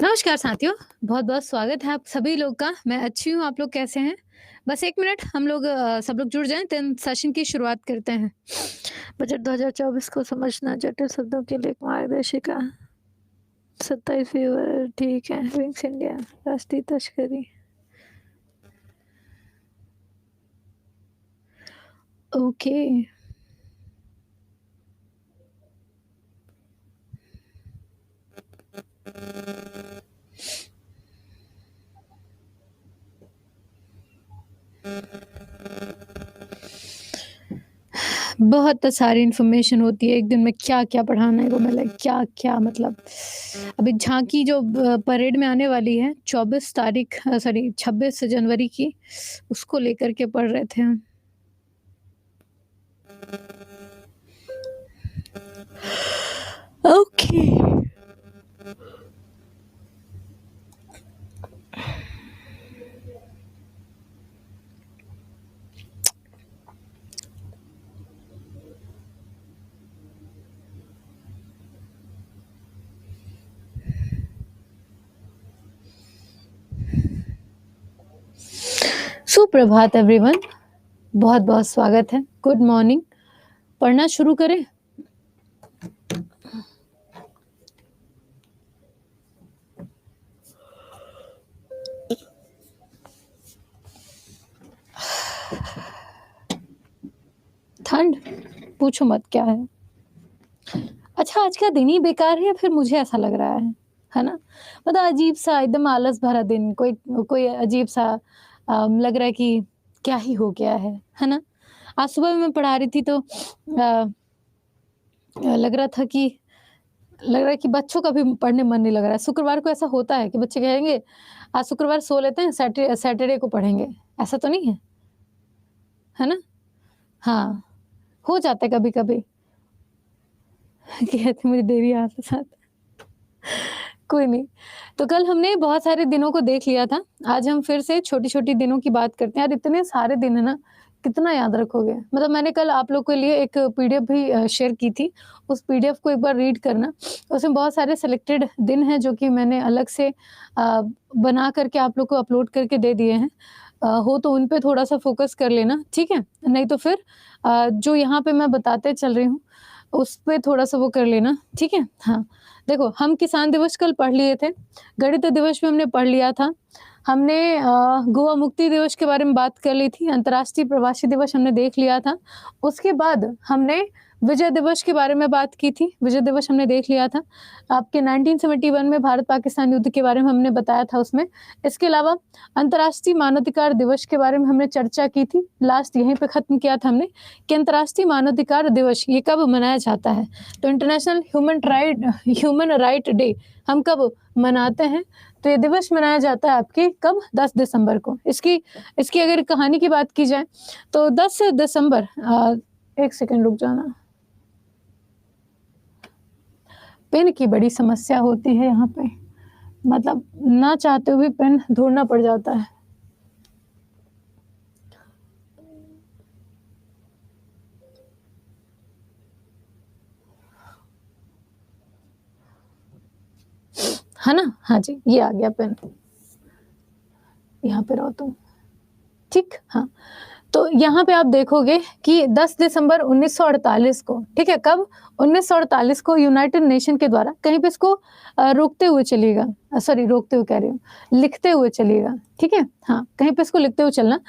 नमस्कार साथियों, बहुत-बहुत स्वागत है आप सभी लोग का। मैं अच्छी हूँ, आप लोग कैसे हैं? बस 1 मिनट हम लोग सब लोग जुड़ जाएँ देन सेशन की शुरुआत करते हैं। बजट 2024 को समझना जटिल शब्दों के लिए एक मार्गदर्शिका। 27 फीवर ठीक है, विंग्स इंडिया, राष्ट्रीय तस्करी। ओके। बहुत सारी इन्फॉर्मेशन होती है, एक दिन में क्या-क्या पढ़ाना है को मतलब क्या-क्या मतलब अभी झांकी जो परेड में आने वाली है 24 तारीख सॉरी 26 जनवरी की, उसको लेकर के पढ़ रहे थे हम। ओके। सुप्रभात एवरीवन, बहुत-बहुत स्वागत है। Good morning. पढ़ना शुरू करें? ठंड? पूछो मत क्या है? अच्छा आज का दिन ही बेकार है या फिर मुझे ऐसा लग रहा है ना? मतलब अजीब-सा एकदम आलस भरा दिन, कोई कोई अजीब-सा लग रहा है कि क्या ही हो गया है ना? आज सुबह मैं पढ़ा रही थी तो लग रहा था कि लग रहा है कि बच्चों का भी पढ़ने मन नहीं लग रहा है। शुक्रवार को ऐसा होता है कि बच्चे कहेंगे, आज शुक्रवार सो लेते हैं, सैटरडे को पढ़ेंगे। ऐसा तो नहीं है ना? हाँ, हो जाता है कभी-कभी। कहते मुझे देरी आते साथ कोई नहीं। तो कल हमने बहुत सारे दिनों को देख लिया था। आज हम फिर से छोटी-छोटी दिनों की बात करते हैं। यार इतने सारे दिन है ना, कितना याद रखोगे? मतलब मैंने कल आप लोग के लिए एक पीडीएफ भी शेयर की थी। उस पीडीएफ को एक बार रीड करना। उसमें बहुत सारे सिलेक्टेड दिन हैं जो कि मैंने अलग से बना करके आप लोग को अपलोड करके दे दिए हैं। हो तो उन पे थोड़ा-सा फ़ोकस कर लेना, ठीक है? नहीं तो फिर जो यहाँ पे मैं बताते चल रही हूँ, उस पे थोड़ा-सा वो कर लेना, ठीक है? हाँ। देखो, हम किसान दिवस कल पढ़ लिए थे, गणित दिवस भी हमने पढ़ लिया था, हमने गोवा मुक्ति दिवस के बारे में बात कर ली थी, अंतर्राष्ट्रीय प्रवासी दिवस हमने देख लिया था। उसके बाद हमने विजय दिवस के बारे में बात की थी, विजय दिवस हमने देख लिया था। आपके 1971 में भारत-पाकिस्तान युद्ध के बारे में हमने बताया था उसमें। इसके अलावा अंतर्राष्ट्रीय मानवाधिकार दिवस के बारे में हमने चर्चा की थी, लास्ट यहीं पे ख़त्म किया था हमने कि अंतर्राष्ट्रीय मानवाधिकार दिवस ये कब मनाया जाता है? तो इंटरनेशनल ह्यूमन राइट डे हम कब मनाते हैं? तो ये दिवस मनाया जाता है आपके कब? 10 दिसंबर को। इसकी इसकी अगर कहानी की बात की जाए तो 10 दिसंबर 1 सेकंड रुक जाना। पेन की बड़ी समस्या होती है यहाँ पे, मतलब ना चाहते हुए पेन ढूँढना पड़ जाता है। है ना? हाँ जी, ये आ गया पेन। यहाँ पे रहो तुम। ठीक? हाँ। तो यहाँ पे आप देखोगे कि 10 दिसंबर 1948 को, ठीक है? कब? 1948 को यूनाइटेड नेशन के द्वारा कहीं पे इसको रोकते हुए चलिएगा सॉरी रोकते हुए कह रही हूँ, लिखते हुए चलिएगा, ठीक है? हाँ, कहीं पे इसको लिखते हुए चलना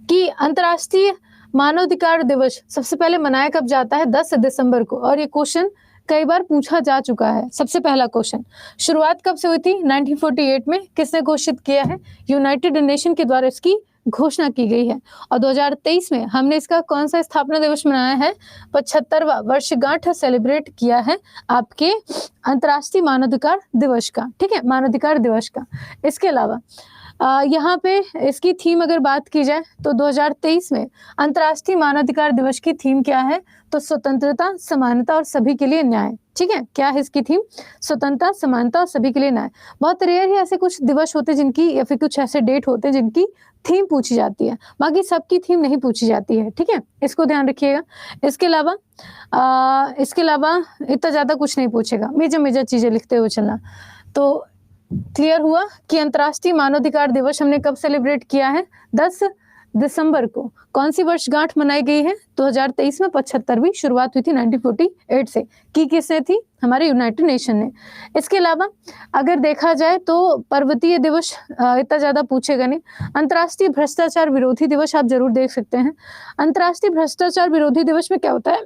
कि अंतर्राष्ट्रीय मानवाधिकार दिवस सबसे पहले मनाया कब जाता है? 10 दिसंबर को और ये क्वेश्चन कई बार पूछा जा चुका है। सबसे पहला क्वेश्चन, शुरुआत कब से हुई थी? 1948 में। किसने घोषित किया है? यूनाइटेड नेशन के द्वारा इसकी घोषणा की गई है और 2023 में हमने इसका कौन-सा स्थापना दिवस मनाया है? 75वां वर्षगांठ सेलिब्रेट किया है आपके अंतर्राष्ट्रीय मानवाधिकार दिवस का, ठीक है? मानवाधिकार दिवस का। इसके अलावा यहाँ पे इसकी थीम अगर बात की जाए तो 2023 में अंतर्राष्ट्रीय मानवाधिकार दिवस की थीम क्या है? तो स्वतंत्रता, समानता और सभी के लिए न्याय, ठीक है? क्या है इसकी थीम? स्वतंत्रता, समानता और सभी के लिए न्याय। बहुत रेयर ही ऐसे कुछ दिवस होते हैं जिनकी या फिर कुछ ऐसे डेट होते हैं जिनकी थीम पूछी जाती है, बाकी सबकी थीम नहीं पूछी जाती है, ठीक है? इसको ध्यान रखिएगा। इसके अलावा इतना ज़्यादा कुछ नहीं पूछेगा, मेजर-मेजर चीज़ें लिखते हुए चलना। तो क्लियर हुआ कि अंतर्राष्ट्रीय मानवाधिकार दिवस हमने कब सेलिब्रेट किया है? 10 दिसंबर को। कौन सी वर्षगांठ मनाई गई है? 2023 में 75वीं शुरुआत हुई थी 1948 से। की किसने थी? हमारे यूनाइटेड नेशन ने। इसके अलावा अगर देखा जाए तो पर्वतीय दिवस इतना ज्यादा पूछेगा नहीं। अंतर्राष्ट्रीय भ्रष्टाचार विरोधी दिवस आप जरूर देख सकते हैं। अंतर्राष्ट्रीय भ्रष्टाचार विरोधी दिवस में क्या होता है?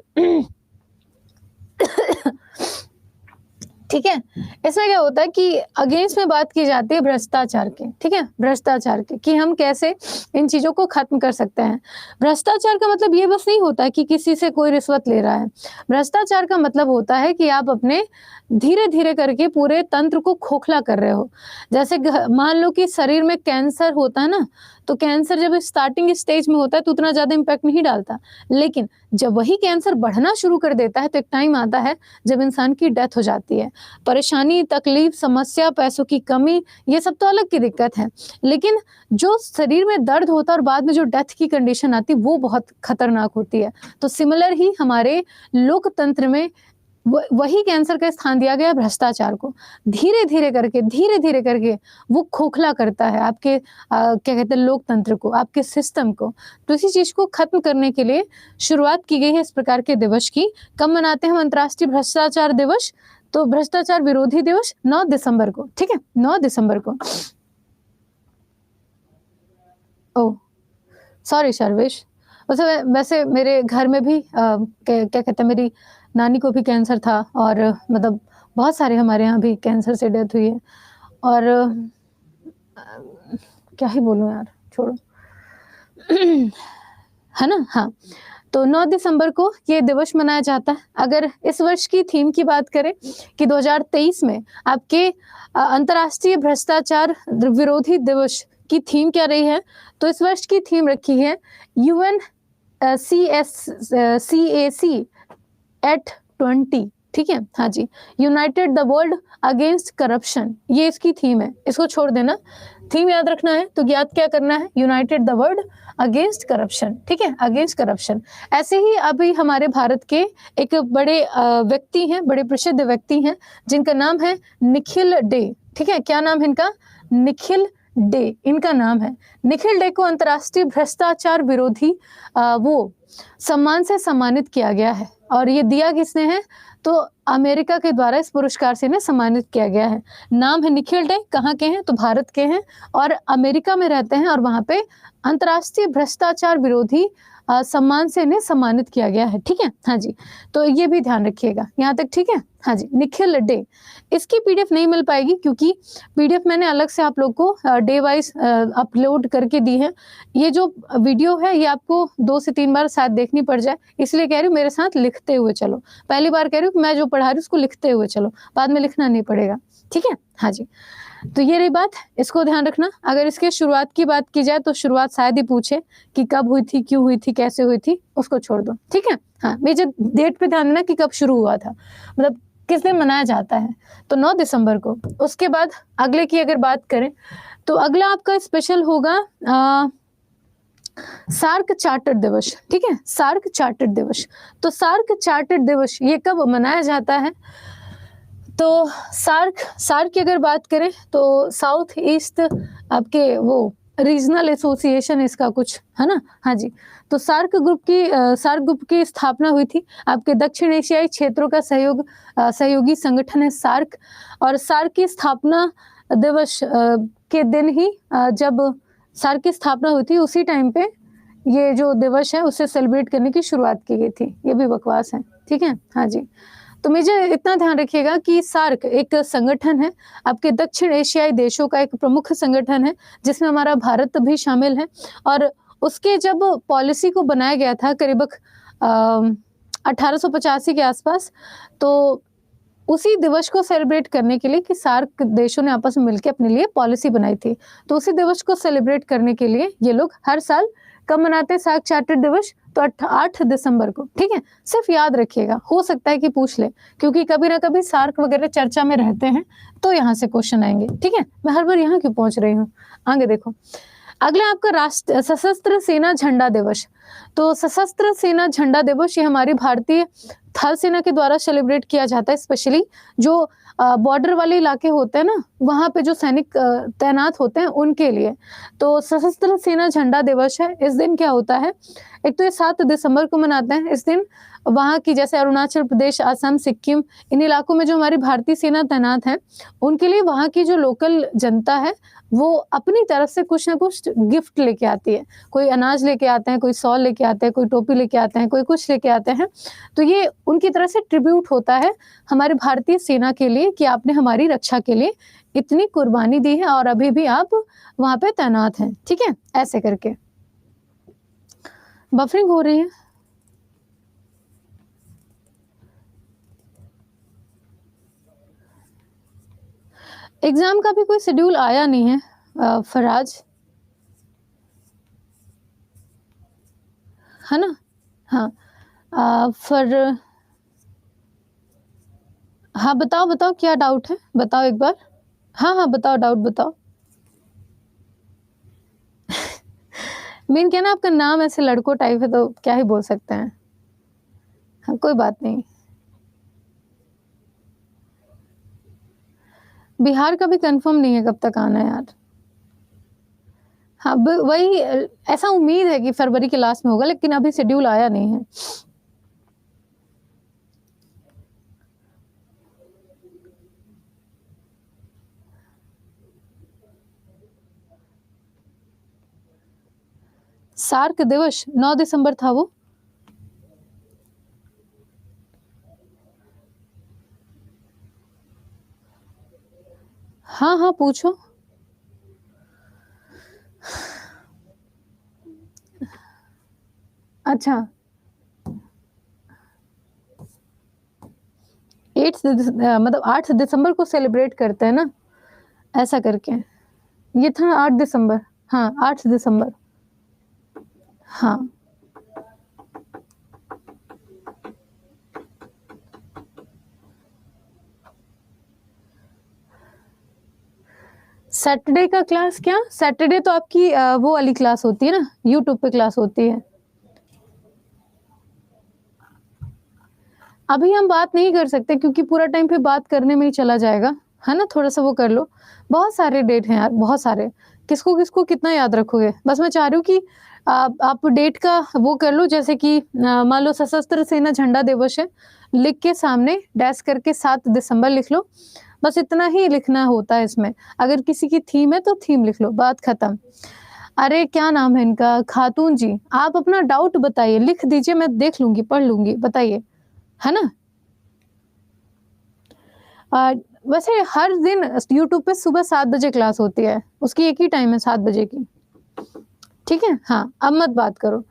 ठीक है, इसमें क्या होता है कि अगेंस्ट में बात की जाती है भ्रष्टाचार के, ठीक है, भ्रष्टाचार के, कि हम कैसे इन चीजों को खत्म कर सकते हैं। भ्रष्टाचार का मतलब ये बस नहीं होता कि किसी से कोई रिश्वत ले रहा है। भ्रष्टाचार का मतलब होता है कि आप अपने धीरे धीरे करके पूरे तंत्र को खोखला कर रहे हो। जैसे मान लो कि शरीर में कैंसर होता है ना, तो कैंसर जब स्टार्टिंग स्टेज में होता है तो उतना ज्यादा इम्पैक्ट नहीं डालता, लेकिन जब वही कैंसर बढ़ना शुरू कर देता है तो एक टाइम आता है जब इंसान की डेथ हो जाती है। परेशानी, तकलीफ, समस्या, पैसों की कमी, ये सब तो अलग की दिक्कत है, लेकिन जो शरीर में दर्द होता है और बाद में जो डेथ की कंडीशन आती है वो बहुत खतरनाक होती है। तो सिमिलर ही हमारे लोकतंत्र में वही कैंसर का स्थान दिया गया भ्रष्टाचार को। धीरे धीरे करके वो खोखला करता है आपके क्या कहते हैं लोकतंत्र को, आपके सिस्टम को। तो इसी चीज को खत्म करने के लिए शुरुआत की गई है इस प्रकार के दिवस की। कब मनाते हैं हम अंतर्राष्ट्रीय भ्रष्टाचार दिवस? तो भ्रष्टाचार विरोधी दिवस 9 दिसंबर को, ठीक है, 9 दिसंबर को। ओह सॉरी सर्वेश, वैसे मेरे घर में भी क्या कहते हैं मेरी नानी को भी कैंसर था, और मतलब बहुत सारे हमारे यहाँ भी कैंसर से डेथ हुई है। और क्या ही बोलूं यार, छोड़ो। है ना? हाँ, तो 9 दिसंबर को ये दिवस मनाया जाता है। अगर इस वर्ष की थीम की बात करें कि 2023 में आपके अंतर्राष्ट्रीय भ्रष्टाचार विरोधी दिवस की थीम क्या रही है, तो इस वर्ष की थीम रखी है UN CAC at 20, ठीक है, हाँ जी, united the world against corruption, ये इसकी थीम है। इसको छोड़ देना, थीम याद रखना है तो याद क्या करना है? United the world against corruption, ठीक है, अगेंस्ट करप्शन। ऐसे ही अभी हमारे भारत के एक बड़े व्यक्ति हैं, बड़े प्रसिद्ध व्यक्ति हैं, जिनका नाम है निखिल डे, ठीक है, क्या नाम है इनका? निखिल डे इनका नाम है। निखिल डे को अंतर्राष्ट्रीय भ्रष्टाचार विरोधी वो सम्मान से सम्मानित किया गया है। और ये दिया किसने है? तो अमेरिका के द्वारा इस पुरस्कार से इन्हें सम्मानित किया गया है। नाम है निखिल डे, कहाँ के हैं? तो भारत के हैं और अमेरिका में रहते हैं, और वहां पे अंतर्राष्ट्रीय भ्रष्टाचार विरोधी सम्मान से इन्हें सम्मानित किया गया है, ठीक है, हाँ जी। तो ये भी ध्यान रखिएगा यहाँ तक, ठीक है, हाँ जी, निखिल डे। इसकी पीडीएफ नहीं मिल पाएगी क्योंकि पीडीएफ मैंने अलग से आप लोग को डे वाइज अपलोड करके दी है। ये जो वीडियो है ये आपको 2 से 3 बार शायद देखनी पड़ जाए, इसलिए कह रही हूँ मेरे साथ लिखते हुए चलो। पहली बार कह रही हूँ मैं जो पढ़ा रही हूँ उसको लिखते हुए चलो, बाद में लिखना नहीं पड़ेगा, ठीक है, हाँ जी। तो ये रही बात, इसको ध्यान रखना। अगर इसके शुरुआत की बात की जाए तो शुरुआत शायद ही पूछे कि कब हुई थी, क्यों हुई थी, कैसे हुई थी, उसको छोड़ दो, ठीक है। हाँ, मेजर डेट पे ध्यान देना कि कब शुरू हुआ था, मतलब किस दिन मनाया जाता है, तो 9 दिसंबर को। उसके बाद अगले की अगर बात करें तो अगला आपका स्पेशल होगा सार्क चार्टर दिवस, ठीक है, सार्क चार्टर दिवस। तो सार्क चार्टर दिवस ये कब मनाया जाता है? तो सार्क की अगर बात करें तो साउथ ईस्ट आपके वो रीजनल एसोसिएशन इसका कुछ है ना, हाँ जी। तो सार्क ग्रुप की स्थापना हुई थी। आपके दक्षिण एशियाई क्षेत्रों का सहयोगी संगठन है सार्क। और सार्क की स्थापना दिवस के दिन ही जब सार्क की स्थापना हुई थी उसी टाइम पे ये जो दिवस है उसे सेलिब्रेट करने की शुरुआत की गई थी। ये भी बकवास है, ठीक है, हाँ जी। तो मुझे इतना ध्यान रखिएगा कि सार्क एक संगठन है, आपके दक्षिण एशियाई देशों का एक प्रमुख संगठन है जिसमें हमारा भारत भी शामिल है। और उसके जब पॉलिसी को बनाया गया था करीब 1885 के आसपास, तो उसी दिवस को सेलिब्रेट करने के लिए कि सार्क देशों ने आपस में मिलकर अपने लिए पॉलिसी बनाई थी, तो उसी दिवस को सेलिब्रेट करने के लिए ये लोग हर साल कब मनाते हैं सार्क चार्टर दिवस? तो 8 दिसंबर को, ठीक है। सिर्फ याद रखिएगा, हो सकता है कि पूछ ले, क्योंकि कभी ना कभी सार्क वगैरह चर्चा में रहते हैं तो यहाँ से क्वेश्चन आएंगे, ठीक है। मैं हर बार यहाँ क्यों पहुंच रही हूँ, आगे देखो। अगला आपका सशस्त्र सेना झंडा दिवस। तो सशस्त्र सेना झंडा दिवस ये हमारी भारतीय थल सेना के द्वारा सेलिब्रेट किया जाता है। स्पेशली जो बॉर्डर वाले इलाके होते हैं ना, वहाँ पे जो सैनिक तैनात होते हैं उनके लिए। तो सशस्त्र सेना झंडा दिवस है। इस दिन क्या होता है, एक तो ये 7 दिसंबर को मनाते हैं। इस दिन वहाँ की जैसे अरुणाचल प्रदेश, असम, सिक्किम, इन इलाकों में जो हमारी भारतीय सेना तैनात है, उनके लिए वहाँ की जो लोकल जनता है, वो अपनी तरफ से कुछ ना कुछ गिफ्ट लेके आती है। कोई अनाज लेके आते हैं, कोई शॉल लेके आते हैं, कोई टोपी लेके आते हैं, कोई कुछ लेके आते हैं। तो ये उनकी तरफ से ट्रिब्यूट होता है हमारी भारतीय सेना के लिए कि आपने हमारी रक्षा के लिए इतनी कुर्बानी दी है और अभी भी आप वहाँ पे तैनात हैं, ठीक है? ऐसे करके। बफरिंग हो रही है। एग्जाम का भी कोई शेड्यूल आया नहीं है फराज, है ना? हाँ। फिर हाँ, बताओ बताओ क्या डाउट है, बताओ एक बार। हाँ हाँ, बताओ, डाउट बताओ। मेन क्या ना, आपका नाम ऐसे लड़कों टाइप है तो क्या ही बोल सकते हैं। हाँ, कोई बात नहीं। बिहार का भी कंफर्म नहीं है कब तक आना है यार। हाँ, वही ऐसा उम्मीद है कि फरवरी के लास्ट में होगा, लेकिन अभी शेड्यूल आया नहीं है। सार्क दिवस 9 दिसंबर था वो। हाँ हाँ, पूछो। अच्छा, मतलब 8 दिसंबर को सेलिब्रेट करते हैं ना, ऐसा करके। ये था 8 दिसंबर। हाँ, 8 दिसंबर। हाँ। सैटरडे का क्लास क्या? सैटरडे तो आपकी वो वाली क्लास होती है ना, यूट्यूब पे क्लास होती है। अभी हम बात नहीं कर सकते क्योंकि पूरा टाइम फिर बात करने में ही चला जाएगा, है ना? थोड़ा-सा वो कर लो। बहुत सारे डेट हैं यार, बहुत सारे। किसको-किसको कितना याद रखोगे? बस मैं चाह रही हूँ कि आप डेट का वो कर लो, जैसे कि मान लो सशस्त्र सेना झंडा दिवस है, लिख के सामने डैश करके 7 दिसंबर लिख लो। बस इतना ही लिखना होता है इसमें। अगर किसी की थीम है तो थीम लिख लो, बात खत्म। अरे क्या नाम है इनका? खातून जी, आप अपना डाउट बताइए, लिख दीजिए, मैं देख लूँगी, पढ़ लूँगी, बताइए। है ना? वैसे हर दिन यूट्यूब पे सुबह 7 बजे क्लास होती है, उसकी एक ही टाइम है 7 बजे की। ठीक है? हाँ, अब मत बात करो।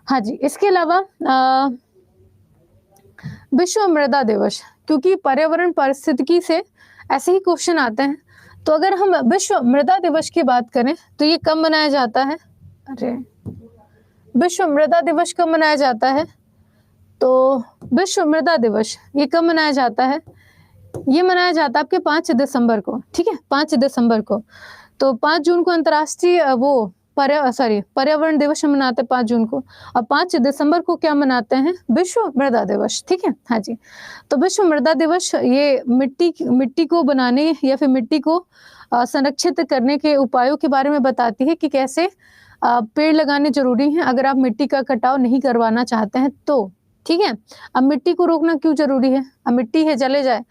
हाँ जी, इसके अलावा विश्व मृदा दिवस, क्योंकि पर्यावरण पारिस्थितिकी से ऐसे ही क्वेश्चन आते हैं, तो अगर हम विश्व मृदा दिवस की बात करें तो ये कब मनाया जाता है? अरे! विश्व मृदा दिवस कब मनाया जाता है? तो विश्व मृदा दिवस ये कब मनाया जाता है? ये मनाया जाता है आपके 5 दिसंबर को, ठीक है? 5 दिसंबर को। तो 5 जून को अंतर्राष्ट्रीय पर्यावरण दिवस हम मनाते हैं 5 जून को, और 5 दिसंबर को क्या मनाते हैं? विश्व मृदा दिवस, ठीक है? हाँ जी। तो विश्व मृदा दिवस ये मिट्टी को बनाने या फिर मिट्टी को संरक्षित करने के उपायों के बारे में बताती है कि कैसे पेड़ लगाने ज़रूरी हैं अगर आप मिट्टी का कटाव नहीं करवाना चाहते हैं तो, ठीक है? अब मिट्टी को रोकना क्यों ज़रूरी है? अब मिट्टी है जले जाए,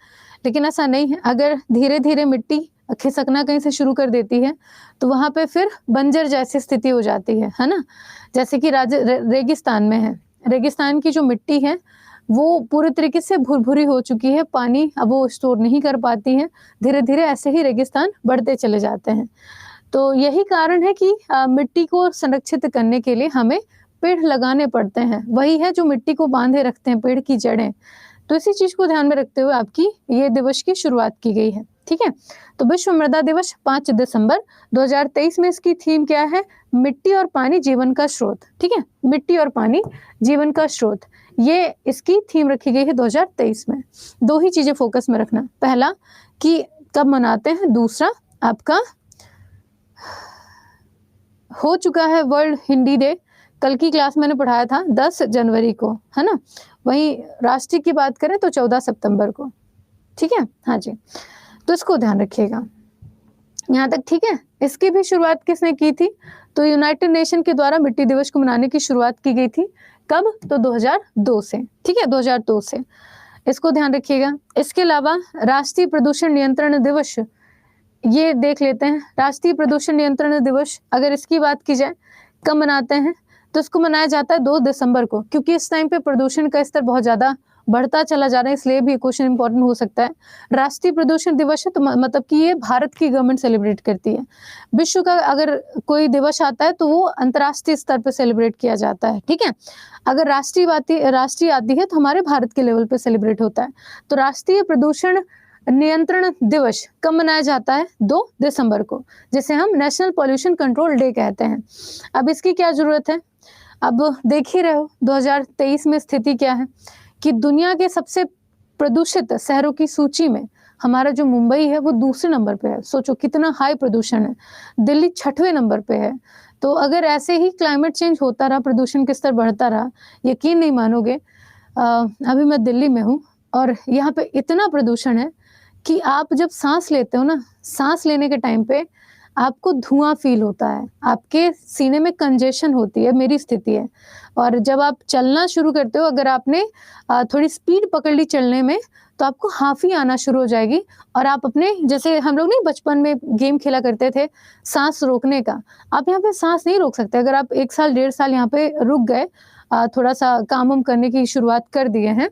लेकिन ऐसा नहीं है। अगर धीरे-धीरे मिट्टी खिसकना कहीं से शुरू कर देती है, तो वहाँ पे फिर बंजर जैसी स्थिति हो जाती है ना? जैसे कि रेगिस्तान में है। रेगिस्तान की जो मिट्टी है, वो पूरे तरीके से भुरभुरी हो चुकी है, पानी अब वो स्टोर नहीं कर पाती है। धीरे-धीरे ऐसे ही रेगिस्तान बढ़ते चले जाते हैं। तो यही कारण है कि मिट्टी को संरक्षित करने के लिए हमें पेड़ लगाने पड़ते हैं। वही है जो मिट्टी को बाँधे रखते हैं, पेड़ की जड़ें। तो इसी चीज़ को ध्यान में रखते हुए आपकी ये दिवस की शुरुआत की गई है, ठीक है? तो विश्व मृदा दिवस 5 दिसंबर 2023 में इसकी थीम क्या है? मिट्टी और पानी जीवन का स्रोत, ठीक है? मिट्टी और पानी जीवन का स्रोत, ये इसकी थीम रखी गई है 2023 में। 2 ही चीज़ें फोकस में रखना, पहला कि कब मनाते हैं, दूसरा आपका हो चुका है वर्ल्ड हिंदी डे, कल की क्लास मैंने पढ़ाया था 10 जनवरी को, है ना? वहीं राष्ट्रीय की बात करें तो 14 सितंबर को। ठीक है, हाँ जी, तो इसको ध्यान रखिएगा। यहाँ तक ठीक है। इसकी भी शुरुआत किसने की थी? तो यूनाइटेड नेशन के द्वारा मिट्टी दिवस को मनाने की शुरुआत की गई थी। कब? तो 2002 से, ठीक है, 2002 से। इसको ध्यान रखिएगा। इसके अलावा राष्ट्रीय प्रदूषण नियंत्रण दिवस, ये देख लेते हैं। राष्ट्रीय प्रदूषण नियंत्रण दिवस अगर इसकी बात की जाए कब मनाते हैं, तो इसको मनाया जाता है 2 दिसंबर को, क्योंकि इस टाइम पे प्रदूषण का स्तर बहुत ज्यादा बढ़ता चला जा रहा है, इसलिए भी क्वेश्चन इंपॉर्टेंट हो सकता है। राष्ट्रीय प्रदूषण दिवस है तो मतलब कि ये भारत की गवर्नमेंट सेलिब्रेट करती है। विश्व का अगर कोई दिवस आता है तो वो अंतर्राष्ट्रीय स्तर पर सेलिब्रेट किया जाता है, ठीक है। अगर राष्ट्रीय आती है तो हमारे भारत के लेवल पे सेलिब्रेट होता है। तो राष्ट्रीय प्रदूषण नियंत्रण दिवस कब मनाया जाता है? 2 दिसंबर को, जिसे हम नेशनल पॉल्यूशन कंट्रोल डे कहते हैं। अब इसकी क्या जरूरत है? अब देख ही रहे हो 2023 में स्थिति क्या है कि दुनिया के सबसे प्रदूषित शहरों की सूची में हमारा जो मुंबई है वो दूसरे नंबर पे है। सोचो कितना हाई प्रदूषण है। दिल्ली 6वें नंबर पे है। तो अगर ऐसे ही क्लाइमेट चेंज होता रहा, प्रदूषण का स्तर बढ़ता रहा, यकीन नहीं मानोगे, अभी मैं दिल्ली में हूँ और यहाँ पे इतना प्रदूषण है कि आप जब सांस लेते हो ना, सांस लेने के टाइम पे आपको धुआं फील होता है, आपके सीने में कंजेशन होती है, मेरी स्थिति है। और जब आप चलना शुरू करते हो, अगर आपने थोड़ी स्पीड पकड़ ली चलने में, तो आपको हांफी आना शुरू हो जाएगी और आप अपने, जैसे हम लोग नहीं बचपन में गेम खेला करते थे सांस रोकने का, आप यहाँ पे सांस नहीं रोक सकते। अगर आप 1 साल 1.5 साल यहाँ पे रुक गए, थोड़ा सा काम वाम करने की शुरुआत कर दिए हैं,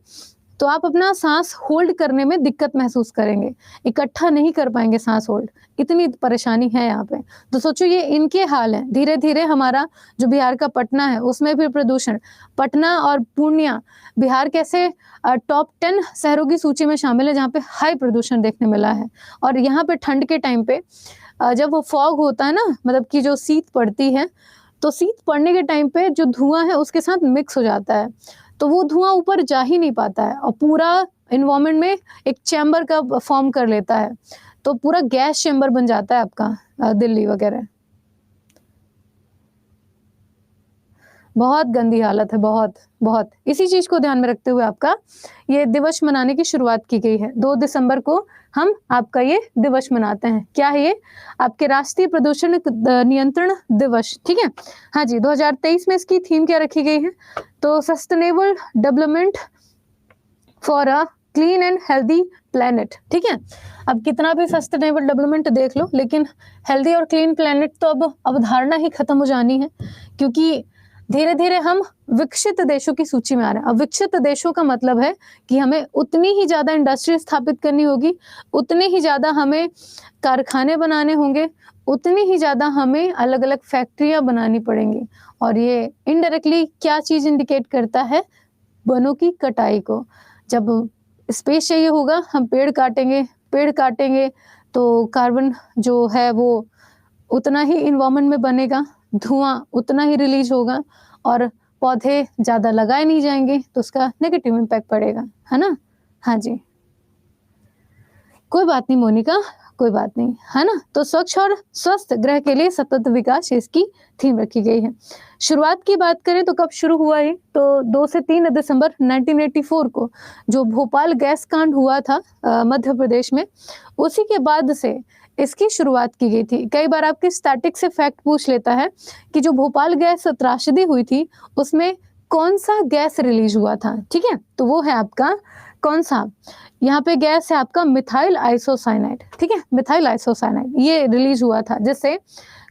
तो आप अपना सांस होल्ड करने में दिक्कत महसूस करेंगे, इकट्ठा नहीं कर पाएंगे सांस होल्ड, इतनी परेशानी है यहाँ पे। तो सोचो ये इनके हाल है। धीरे धीरे हमारा जो बिहार का पटना है उसमें भी प्रदूषण, पटना और पूर्णिया बिहार कैसे टॉप 10 शहरों की सूची में शामिल है जहाँ पे हाई प्रदूषण देखने मिला है। और यहाँ पे ठंड के टाइम पे जब वो फॉग होता है ना, मतलब कि जो शीत पड़ती है, तो शीत पड़ने के टाइम पे जो धुआं है उसके साथ मिक्स हो जाता है, तो वो धुआं ऊपर जा ही नहीं पाता है और पूरा एनवायरनमेंट में एक चैम्बर का फॉर्म कर लेता है, तो पूरा गैस चैम्बर बन जाता है आपका दिल्ली वगैरह। बहुत गंदी हालत है, बहुत बहुत। इसी चीज को ध्यान में रखते हुए आपका ये दिवस मनाने की शुरुआत की गई है। 2 दिसंबर को हम आपका ये दिवस मनाते हैं। क्या है ये? आपके राष्ट्रीय प्रदूषण नियंत्रण दिवस, ठीक है, हाँ जी। 2023 में इसकी थीम क्या रखी गई है? तो sustainable development for a clean and healthy planet, ठीक है। अब कितना भी सस्टेनेबल डेवलपमेंट देख लो, लेकिन हेल्दी और क्लीन प्लेनेट तो अब अवधारणा ही खत्म हो जानी है, क्योंकि धीरे धीरे हम विकसित देशों की सूची में आ रहे हैं। अब विकसित देशों का मतलब है कि हमें उतनी ही ज्यादा इंडस्ट्री स्थापित करनी होगी, उतने ही ज्यादा हमें कारखाने बनाने होंगे, उतनी ही ज्यादा हमें अलग अलग फैक्ट्रियां बनानी पड़ेंगी। और ये इनडायरेक्टली क्या चीज इंडिकेट करता है? वनों की कटाई को। जब स्पेस चाहिए होगा, हम पेड़ काटेंगे तो कार्बन जो है वो उतना ही इन्वायरमेंट में बनेगा, धुआं उतना ही रिलीज होगा और पौधे ज्यादा लगाए नहीं जाएंगे, तो उसका नेगेटिव इम्पैक्ट पड़ेगा, है ना। हाँ जी, कोई बात नहीं मोनिका, कोई बात नहीं, है ना। तो स्वच्छ और स्वस्थ ग्रह के लिए सतत विकास इसकी थीम रखी गई है। शुरुआत की बात करें तो कब शुरू हुआ है? तो 2 से 3 दिसंबर 1984 को जो भोपाल गैस कांड हुआ था मध्य प्रदेश में, उसी के बाद से इसकी शुरुआत की गई थी। कई बार आपके स्टैटिक से फैक्ट पूछ लेता है कि जो भोपाल गैस त्रासदी हुई थी उसमें कौन सा गैस रिलीज हुआ था, ठीक है। तो वो है आपका कौन सा? यहाँ पे गैस है आपका मिथाइल आइसोसाइनाइड, ठीक है, मिथाइल आइसोसाइनाइड ये रिलीज हुआ था, जिससे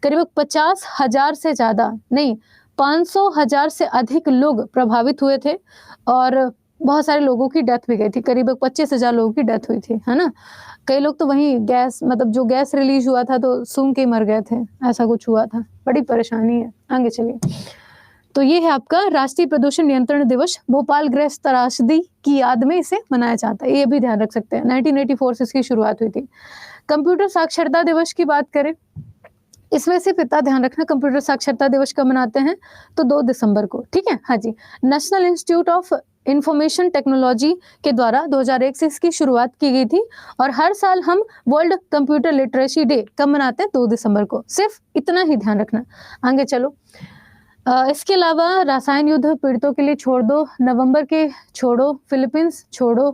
करीब 50,000 से ज्यादा नहीं 500,000 से अधिक लोग प्रभावित हुए थे और बहुत सारे लोगों की डेथ भी गई थी। करीब 25,000 लोगों की डेथ हुई थी, है ना। कई लोग तो वहीं गैस, मतलब जो गैस रिलीज हुआ था तो सूंघ के मर गए थे, ऐसा कुछ हुआ था। बड़ी परेशानी है। आगे चलिए। तो ये है आपका राष्ट्रीय प्रदूषण नियंत्रण दिवस। भोपाल गैस त्रासदी की याद में इसे मनाया जाता है, ये भी ध्यान रख सकते हैं। 1984 से इसकी शुरुआत हुई थी। कंप्यूटर साक्षरता दिवस की बात करें, इसमें सिर्फ इतना ध्यान रखना, कंप्यूटर साक्षरता दिवस कब मनाते हैं? तो 2 दिसंबर को, ठीक है, हाँ जी। National institute of information technology के द्वारा 2001 से इसकी शुरुआत की गई थी और हर साल हम वर्ल्ड कंप्यूटर लिटरेसी डे कब मनाते हैं? 2 दिसंबर को। सिर्फ इतना ही ध्यान रखना। आगे चलो। इसके अलावा रसायन युद्ध पीड़ितों के लिए छोड़ दो, नवंबर के छोड़ो, फिलीपींस छोड़ो,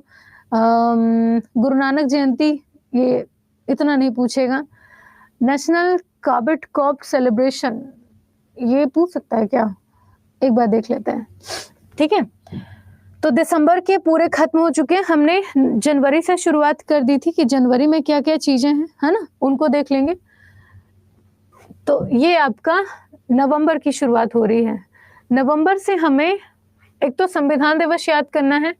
गुरु नानक जयंती, ये इतना नहीं पूछेगा। नेशनल कार्बेट कॉप सेलिब्रेशन, ये पूछ सकता है क्या? एक बार देख लेते हैं, ठीक है। तो दिसंबर के पूरे खत्म हो चुके हैं, हमने जनवरी से शुरुआत कर दी थी कि जनवरी में क्या क्या चीजें हैं, है ना, उनको देख लेंगे। तो ये आपका नवंबर की शुरुआत हो रही है। नवंबर से हमें एक तो संविधान दिवस याद करना है,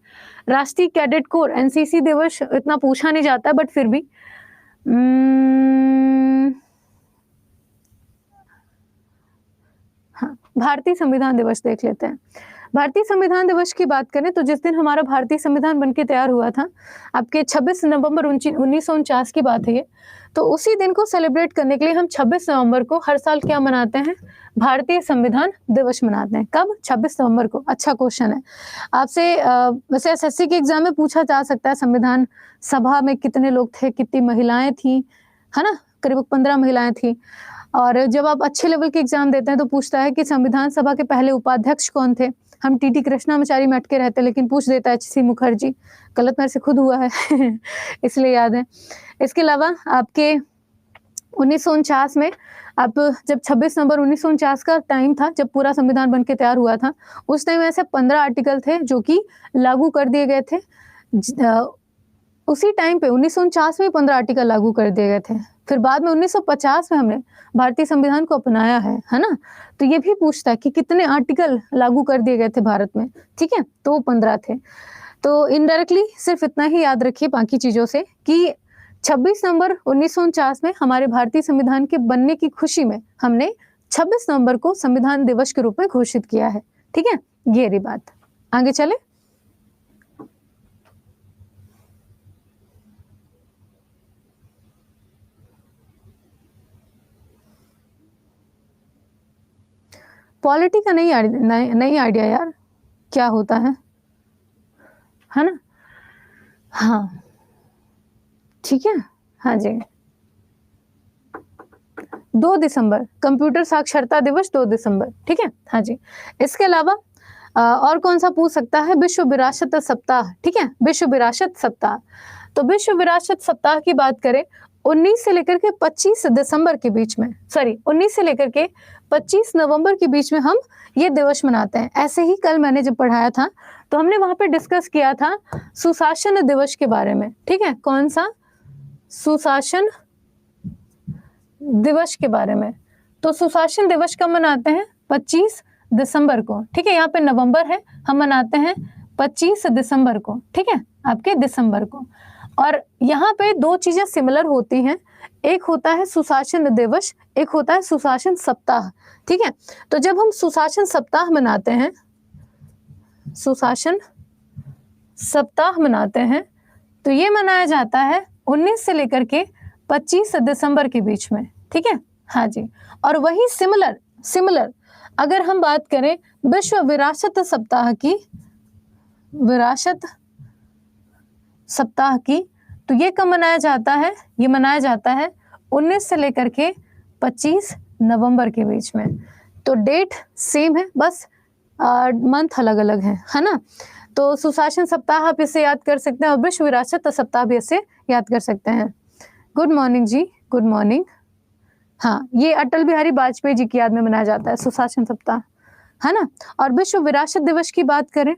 राष्ट्रीय कैडेट कोर एनसीसी दिवस इतना पूछा नहीं जाता बट फिर भी हाँ, भारतीय संविधान दिवस देख लेते हैं। भारतीय संविधान दिवस की बात करें तो जिस दिन हमारा भारतीय संविधान बनके तैयार हुआ था, आपके 26 नवंबर 1949 की बात है ये। तो उसी दिन को सेलिब्रेट करने के लिए हम 26 नवंबर को हर साल क्या मनाते हैं? भारतीय संविधान दिवस मनाते हैं। कब? 26 नवंबर को। अच्छा क्वेश्चन है आपसे। वैसे एसएससी के एग्जाम में पूछा जा सकता है संविधान सभा में कितने लोग थे, कितनी महिलाएं थी, है ना, करीब 15 महिलाएं थी। और जब आप अच्छे लेवल के एग्जाम देते हैं तो पूछता है कि संविधान सभा के पहले उपाध्यक्ष कौन थे। हम टीटी कृष्णामाचारी में अटके रहते हैं, लेकिन पूछ देता है एचसी मुखर्जी। गलत मेरे से खुद हुआ है इसलिए याद है। इसके अलावा आपके 1949 में, आप जब 26 नवंबर 1949 का टाइम था जब पूरा संविधान बन के तैयार हुआ था, उस टाइम ऐसे 15 आर्टिकल थे जो कि लागू कर दिए गए थे। उसी टाइम पे 1949 में 15 आर्टिकल लागू कर दिए गए थे। फिर बाद में 1950 में हमने भारतीय संविधान को अपनाया है ना। तो ये भी पूछता है कि कितने आर्टिकल लागू कर दिए गए थे भारत में, ठीक है, तो वो 15 थे। तो इनडायरेक्टली सिर्फ इतना ही याद रखिए बाकी चीजों से कि 26 नवंबर 1949 में हमारे भारतीय संविधान के बनने की खुशी में हमने 26 नवंबर को संविधान दिवस के रूप में घोषित किया है, ठीक है। ये रही बात। आगे चले। पॉलिटी का नहीं आइडिया यार, क्या होता है ना। हाँ ठीक है, हाँ जी। 2 दिसंबर कंप्यूटर साक्षरता दिवस, 2 दिसंबर, ठीक है, हाँ जी। इसके अलावा और कौन सा पूछ सकता है? विश्व विरासत सप्ताह, ठीक है, विश्व विरासत सप्ताह। तो विश्व विरासत सप्ताह की बात करें 19 से लेकर के 25 दिसंबर के बीच में, 19 से लेकर के 25 नवंबर के बीच में हम ये दिवस मनाते हैं। ऐसे ही कल मैंने जब पढ़ाया था तो हमने वहां पे डिस्कस किया था सुशासन दिवस के बारे में, ठीक है। कौन सा? सुशासन दिवस के बारे में। तो सुशासन दिवस कब मनाते हैं? 25 दिसंबर को, ठीक है। यहाँ पे नवंबर है, हम मनाते हैं 25 दिसंबर को, ठीक है, आपके दिसंबर को। और यहाँ पे 2 चीजें सिमिलर होती हैं, एक होता है सुशासन दिवस, एक होता है सुशासन सप्ताह, ठीक है। तो जब हम सुशासन सप्ताह मनाते हैं, सुशासन सप्ताह मनाते हैं, तो ये मनाया जाता है 19 से लेकर के 25 दिसंबर के बीच में, ठीक है, हाँ जी। और वही सिमिलर अगर हम बात करें विश्व विरासत सप्ताह की, विरासत सप्ताह की, तो ये कब मनाया जाता है? ये मनाया जाता है 19 से लेकर के 25 नवंबर के बीच में। तो डेट सेम है, बस मंथ अलग अलग है ना। तो सुशासन सप्ताह आप इसे याद कर सकते हैं और विश्व विरासत सप्ताह भी इसे याद कर सकते हैं। गुड मॉर्निंग जी, गुड मॉर्निंग। हाँ, ये अटल बिहारी वाजपेयी जी की याद में मनाया जाता है सुशासन सप्ताह, है ना। और विश्व विरासत दिवस की बात करें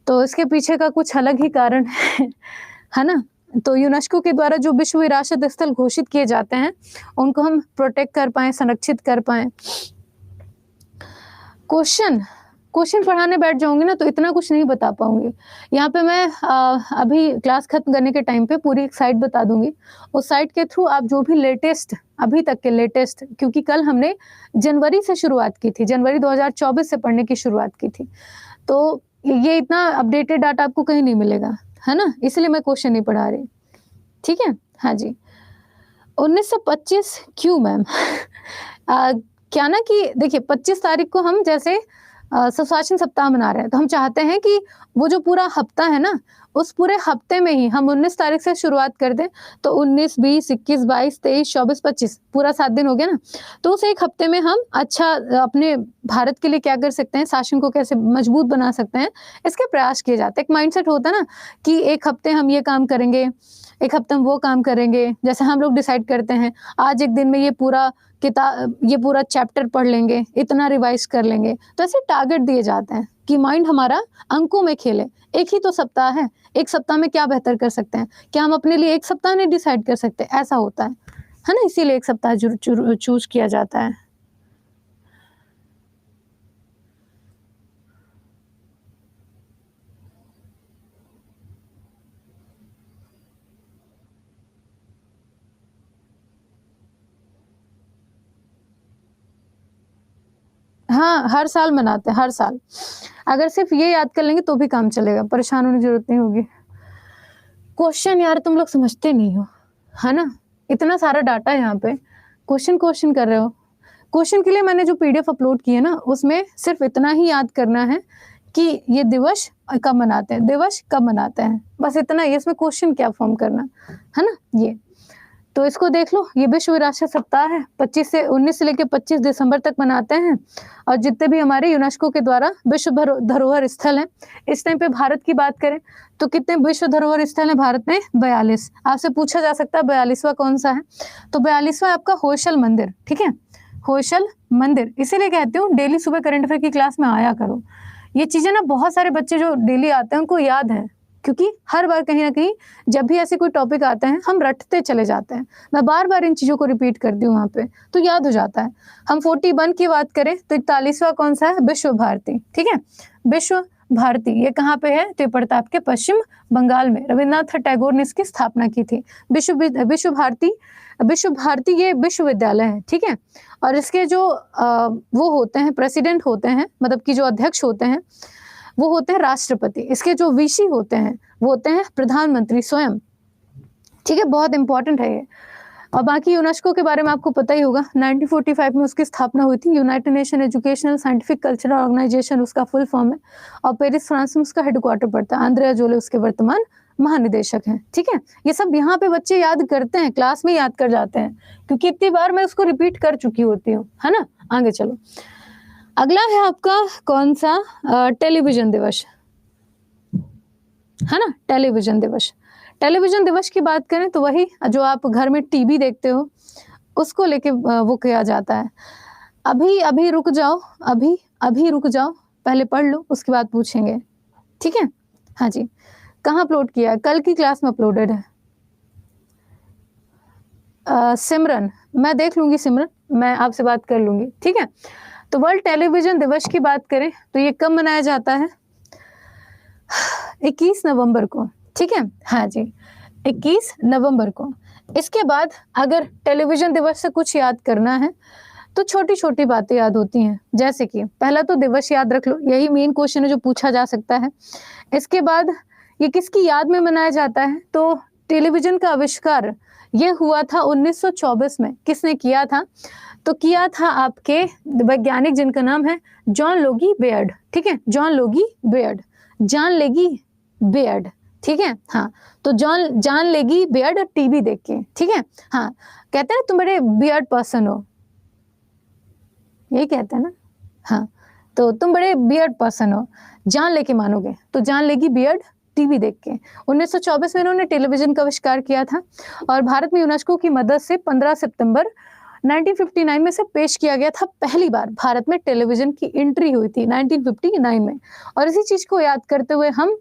तो इसके पीछे का कुछ अलग ही कारण है ना। तो यूनेस्को के द्वारा जो विश्व विरासत स्थल घोषित किए जाते हैं उनको हम प्रोटेक्ट कर पाए, संरक्षित कर पाए। क्वेश्चन पढ़ाने बैठ जाऊंगी ना तो इतना कुछ नहीं बता पाऊंगी। यहाँ पे मैं अभी क्लास खत्म करने के टाइम पे पूरी एक साइट बता दूंगी। उस साइट के थ्रू आप जो भी लेटेस्ट, अभी तक के लेटेस्ट, क्योंकि कल हमने जनवरी से शुरुआत की थी, जनवरी 2024 से पढ़ने की शुरुआत की थी, तो ये इतना अपडेटेड डाटा आपको कहीं नहीं मिलेगा, है ना, इसलिए मैं क्वेश्चन नहीं पढ़ा रही, ठीक है, हाँ जी। 1925 क्यों मैम? क्या ना कि देखिए 25 तारीख को हम जैसे सुशासन सप्ताह मना रहे हैं, तो हम चाहते हैं कि वो जो पूरा हफ्ता है ना उस पूरे हफ्ते में ही हम 19 तारीख से शुरुआत कर दें तो 19, 20, 21, 22, 23, 24, 25 पूरा 7 दिन हो गया ना। तो उस एक हफ्ते में हम अच्छा अपने भारत के लिए क्या कर सकते हैं, शासन को कैसे मजबूत बना सकते हैं, इसके प्रयास किए जाते हैं। एक माइंडसेट होता है ना कि एक हफ्ते हम ये काम करेंगे, एक हफ्ते हम वो काम करेंगे। जैसे हम लोग डिसाइड करते हैं आज एक दिन में ये पूरा चैप्टर पढ़ लेंगे, इतना रिवाइज कर लेंगे। तो ऐसे टारगेट दिए जाते हैं कि माइंड हमारा अंकों में खेले। एक ही तो सप्ताह है, एक सप्ताह में क्या बेहतर कर सकते हैं, क्या हम अपने लिए एक सप्ताह नहीं डिसाइड कर सकते, ऐसा होता है ना। इसीलिए एक सप्ताह चूज किया जाता है। हाँ, हर साल मनाते हैं, हर साल। अगर सिर्फ ये याद कर लेंगे तो भी काम चलेगा, परेशान होने की जरूरत नहीं होगी। क्वेश्चन यार तुम लोग समझते नहीं हो, है ना। इतना सारा डाटा है यहाँ पे, क्वेश्चन कर रहे हो। क्वेश्चन के लिए मैंने जो पीडीएफ अपलोड की है ना, उसमें सिर्फ इतना ही याद करना है कि ये दिवस कब मनाते हैं, दिवस कब मनाते हैं, बस इतना ही। इसमें क्वेश्चन क्या फॉर्म करना है ना। ये तो इसको देख लो, ये विश्व विरासत सप्ताह है, 19 से लेकर 25 दिसंबर तक मनाते हैं। और जितने भी हमारे यूनेस्को के द्वारा विश्व धरोहर स्थल हैं, इस टाइम पे भारत की बात करें तो कितने विश्व धरोहर स्थल हैं भारत में? 42। आपसे पूछा जा सकता है 42वां कौन सा है, तो 42वां आपका होयसल मंदिर। ठीक है, होयसल मंदिर। इसीलिए कहती हूँ डेली सुबह करंट अफेयर की क्लास में आया करो। ये चीजें ना बहुत सारे बच्चे जो डेली आते हैं उनको याद है, क्योंकि हर बार कहीं ना कहीं जब भी ऐसे कोई टॉपिक आते हैं हम रटते चले जाते हैं। मैं बार बार इन चीजों को रिपीट करती हूँ वहां पे, तो याद हो जाता है। हम 41 की बात करें तो 41वां कौन सा है? विश्व भारती। ठीक है, विश्व भारती ये कहाँ पे है? तो ये पड़ता है आपके पश्चिम बंगाल में। रविन्द्रनाथ टैगोर ने इसकी स्थापना की थी। विश्व भारती ये विश्वविद्यालय है। ठीक है, और इसके जो वो होते हैं, प्रेसिडेंट होते हैं, मतलब कि जो अध्यक्ष होते हैं वो होते हैं राष्ट्रपति। इसके जो वीसी होते हैं वो होते हैं प्रधानमंत्री स्वयं। ठीक है, बहुत इंपॉर्टेंट है ये। और बाकी यूनेस्को के बारे में आपको पता ही होगा, 1945 में उसकी स्थापना हुई थी। United Nation Educational Scientific Cultural Organization उसका फुल फॉर्म है, और पेरिस फ्रांस में उसका हेडक्वार्टर पड़ता है। आंद्रेया जोले उसके वर्तमान महानिदेशक हैं। ठीक है, ये सब यहाँ पे बच्चे याद करते हैं, क्लास में याद कर जाते हैं, क्योंकि इतनी बार मैं उसको रिपीट कर चुकी होती हूँ, है ना। आगे चलो, अगला है आपका कौन सा? टेलीविजन दिवस, है ना। टेलीविजन दिवस, टेलीविजन दिवस की बात करें तो वही जो आप घर में टीवी देखते हो उसको लेके वो किया जाता है। अभी रुक जाओ, अभी रुक जाओ, पहले पढ़ लो उसके बाद पूछेंगे। ठीक है, हाँ जी। कहाँ अपलोड किया है? कल की क्लास में अपलोडेड है। सिमरन, मैं देख लूंगी सिमरन, मैं आपसे बात कर लूंगी। ठीक है, तो वर्ल्ड टेलीविजन दिवस की बात करें तो ये कब मनाया जाता है? 21 नवंबर को। ठीक है, हाँ जी, 21 नवंबर को। इसके बाद अगर टेलीविजन दिवस से कुछ याद करना है तो छोटी छोटी बातें याद होती हैं, जैसे कि पहला तो दिवस याद रख लो, यही मेन क्वेश्चन है जो पूछा जा सकता है। इसके बाद ये किसकी याद में मनाया जाता है? तो टेलीविजन का आविष्कार ये हुआ था 1924 में। किसने किया था? तो किया था आपके वैज्ञानिक जिनका नाम है जॉन लोगी बेयर्ड। ठीक है, जॉन लोगी बेयर्ड, जॉन लेगी बेयर्ड। ठीक है, हाँ, तो जॉन लेगी बेयर्ड टीवी देख के। ठीक है, हाँ, कहते हैं ना तुम बड़े बियर्ड पर्सन हो, यही कहते हैं ना। हाँ, तो तुम बड़े बियर्ड पर्सन हो, जान लेके मानोगे, तो जान लेगी बियर्ड टीवी देख के। 1924 में इन्होंने टेलीविजन का आविष्कार किया था, और भारत में यूनेस्को की मदद से 15 सितंबर 1959 में से पेश किया गया था। पहली बार भारत में टेलीविजन की एंट्री हुई थी 1959 में। और इसी चीज को याद करते हुए हम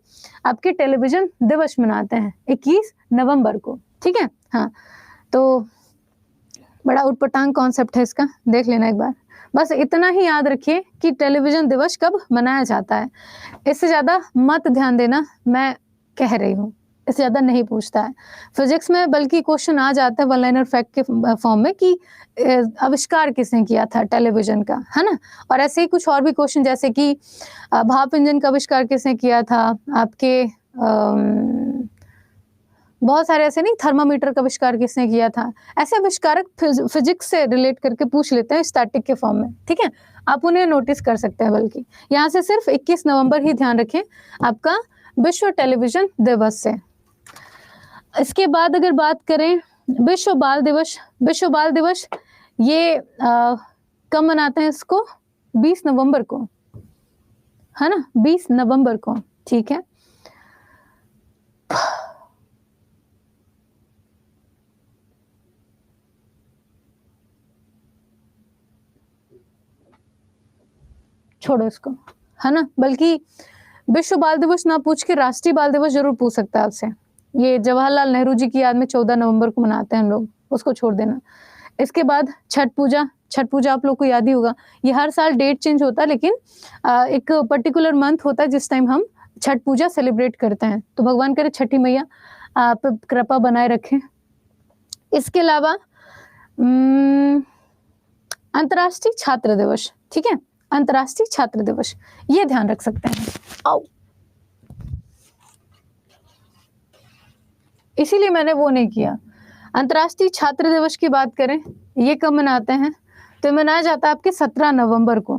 आपके टेलीविजन दिवस मनाते हैं 21 नवंबर को। ठीक है, हाँ, तो बड़ा उटपटांग कॉन्सेप्ट है इसका, देख लेना एक बार। बस इतना ही याद रखिए कि टेलीविजन दिवस कब मनाया जाता है, इससे ज्यादा मत ध्यान देना, मैं कह रही हूँ, इससे ज्यादा नहीं पूछता है। फिजिक्स में बल्कि क्वेश्चन आ जाता है वन लाइनर फैक्ट के फॉर्म में कि आविष्कार किसने किया था टेलीविजन का, है ना। और ऐसे ही कुछ और भी क्वेश्चन, जैसे कि भाप इंजन का आविष्कार किसने किया था, आपके बहुत सारे ऐसे नहीं, थर्मामीटर का आविष्कार किसने किया था, ऐसे आविष्कारक फिजिक्स से रिलेट करके पूछ लेते हैं स्टैटिक के फॉर्म में। ठीक है, आप उन्हें नोटिस कर सकते हैं। बल्कि यहाँ से सिर्फ 21 नवंबर ही ध्यान रखें, आपका विश्व टेलीविजन दिवस से। इसके बाद अगर बात करें विश्व बाल दिवस ये कब मनाते हैं इसको? 20 नवंबर को, है ना, 20 नवंबर को, ठीक है। छोड़ो इसको, है ना, बल्कि विश्व बाल दिवस ना पूछ के राष्ट्रीय बाल दिवस जरूर पूछ सकता है आपसे। ये जवाहरलाल नेहरू जी की याद में 14 नवंबर को मनाते हैं हम लोग, उसको छोड़ देना। इसके बाद छठ पूजा आप लोग को याद ही होगा। ये हर साल डेट चेंज होता है, लेकिन एक पर्टिकुलर मंथ होता है जिस टाइम हम छठ पूजा सेलिब्रेट करते हैं। तो भगवान करे छठी मैया आप कृपा बनाए रखें। इसके अलावा अंतर्राष्ट्रीय छात्र दिवस, ठीक है, अंतर्राष्ट्रीय छात्र दिवस, ये ध्यान रख सकते हैं। आओ, इसीलिए मैंने वो नहीं किया। अंतर्राष्ट्रीय छात्र दिवस की बात करें, ये कब मनाते हैं? तो मनाया जाता है आपके 17 नवंबर को,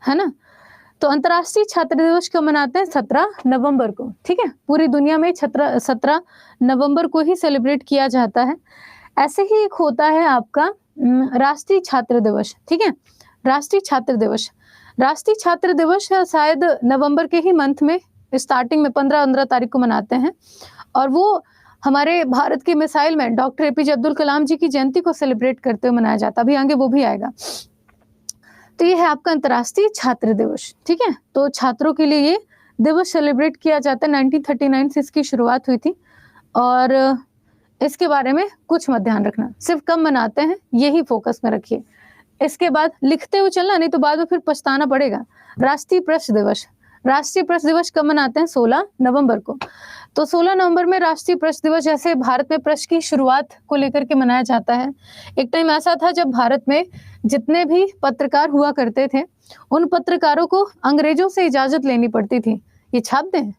है ना। तो अंतर्राष्ट्रीय छात्र दिवस कब मनाते हैं? 17 नवंबर को, ठीक है। पूरी दुनिया में 17 नवंबर को ही सेलिब्रेट किया जाता है। ऐसे ही एक होता है आपका राष्ट्रीय छात्र दिवस, ठीक है। राष्ट्रीय छात्र दिवस शायद नवंबर के ही मंथ में स्टार्टिंग में 15 तारीख को मनाते हैं, और वो हमारे भारत के missile man doctor APJ Abdul Kalam ji की जयंती को सेलिब्रेट करते हुए मनाया जाता है। अभी आगे वो भी आएगा। तो ये है आपका अंतर्राष्ट्रीय छात्र दिवस, ठीक है। तो छात्रों के लिए ये दिवस सेलिब्रेट किया जाता है। 1939 से इसकी शुरुआत हुई थी, और इसके बारे में कुछ मत ध्यान रखना, सिर्फ कब मनाते हैं यही फोकस में रखिए। इसके बाद लिखते हुए चलना, नहीं तो बाद में फिर पछताना पड़ेगा। राष्ट्रीय प्रेस दिवस कब मनाते हैं? 16 नवंबर को। तो 16 नवंबर में राष्ट्रीय प्रेस दिवस, जैसे भारत में प्रेस की शुरुआत को लेकर के मनाया जाता है। एक टाइम ऐसा था जब भारत में जितने भी पत्रकार हुआ करते थे, उन पत्रकारों को अंग्रेजों से इजाजत लेनी पड़ती थी, ये छाप दें।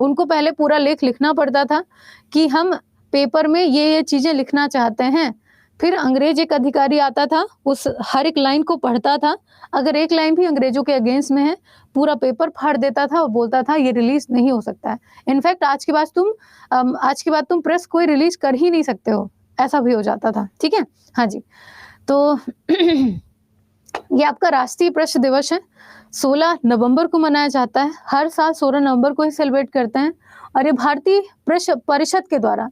उनको पहले पूरा लेख लिखना पड़ता था कि हम पेपर में ये चीजें लिखना चाहते हैं। फिर अंग्रेज एक अधिकारी आता था, उस हर एक लाइन को पढ़ता था। अगर एक लाइन भी अंग्रेजों के अगेंस्ट में है, पूरा पेपर फाड़ देता था और बोलता था ये रिलीज नहीं हो सकता है। इनफैक्ट आज के बाद तुम प्रेस कोई रिलीज कर ही नहीं सकते हो, ऐसा भी हो जाता था, ठीक है। हाँ जी, तो ये आपका राष्ट्रीय प्रेस दिवस है, 16 नवंबर को मनाया जाता है। हर साल 16 नवंबर को ही सेलिब्रेट करते हैं, और ये भारतीय प्रेस परिषद के द्वारा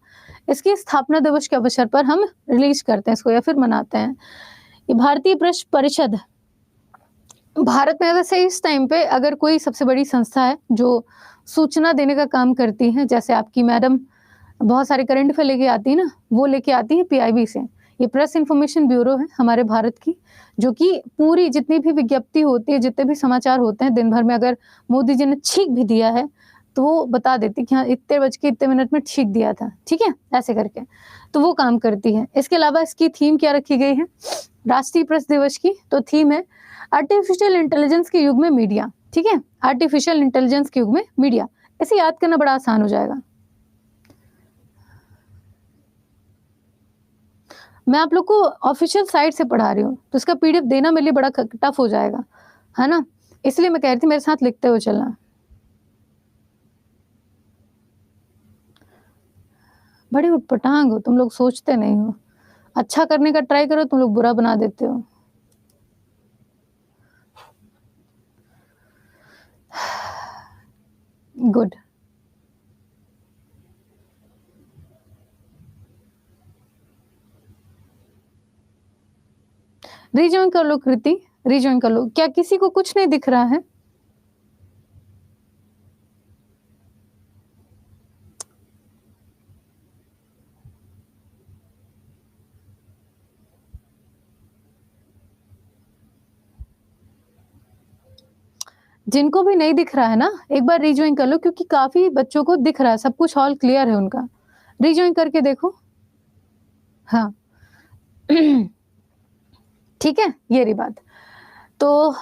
इसकी स्थापना दिवस के अवसर पर हम रिलीज करते हैं इसको, या फिर मनाते हैं। ये भारतीय प्रेस परिषद भारत में वैसे इस टाइम पे अगर कोई सबसे बड़ी संस्था है जो सूचना देने का काम करती है, जैसे आपकी मैडम बहुत सारे करंट अफेयर लेके आती है ना, वो लेके आती है पीआईबी से। ये प्रेस इंफॉर्मेशन ब्यूरो है हमारे भारत की, जो कि पूरी जितनी भी विज्ञप्ति होती है, जितने भी समाचार होते हैं दिन भर में, अगर मोदी जी ने छींक भी दिया है तो वो बता देती कि हाँ इतने बज के इतने मिनट में छींक दिया था, ठीक है, ऐसे करके। तो वो काम करती है। इसके अलावा इसकी थीम क्या रखी गई है राष्ट्रीय प्रेस दिवस की? तो थीम है आर्टिफिशियल इंटेलिजेंस के युग में मीडिया, ठीक है, आर्टिफिशियल इंटेलिजेंस के युग में मीडिया। इसे याद करना बड़ा आसान हो जाएगा। मैं आप लोग को ऑफिशियल साइट से पढ़ा रही हूँ, तो इसका पीडीएफ देना मेरे लिए बड़ा टफ हो जाएगा, है ना, इसलिए मैं कह रही थी मेरे साथ लिखते हुए चलना। बड़ी उटपटांग हो तुम लोग, सोचते नहीं हो। अच्छा करने का ट्राई करो, तुम लोग बुरा बना देते हो। गुड। रिजॉइन कर लो कृति, रिजॉइन कर लो। क्या किसी को कुछ नहीं दिख रहा है? जिनको भी नहीं दिख रहा है ना, एक बार रिजॉइन कर लो, क्योंकि काफी बच्चों को दिख रहा है, सब कुछ ऑल क्लियर है उनका। रिजॉइन करके देखो। हाँ ठीक है, ये रही बात। तो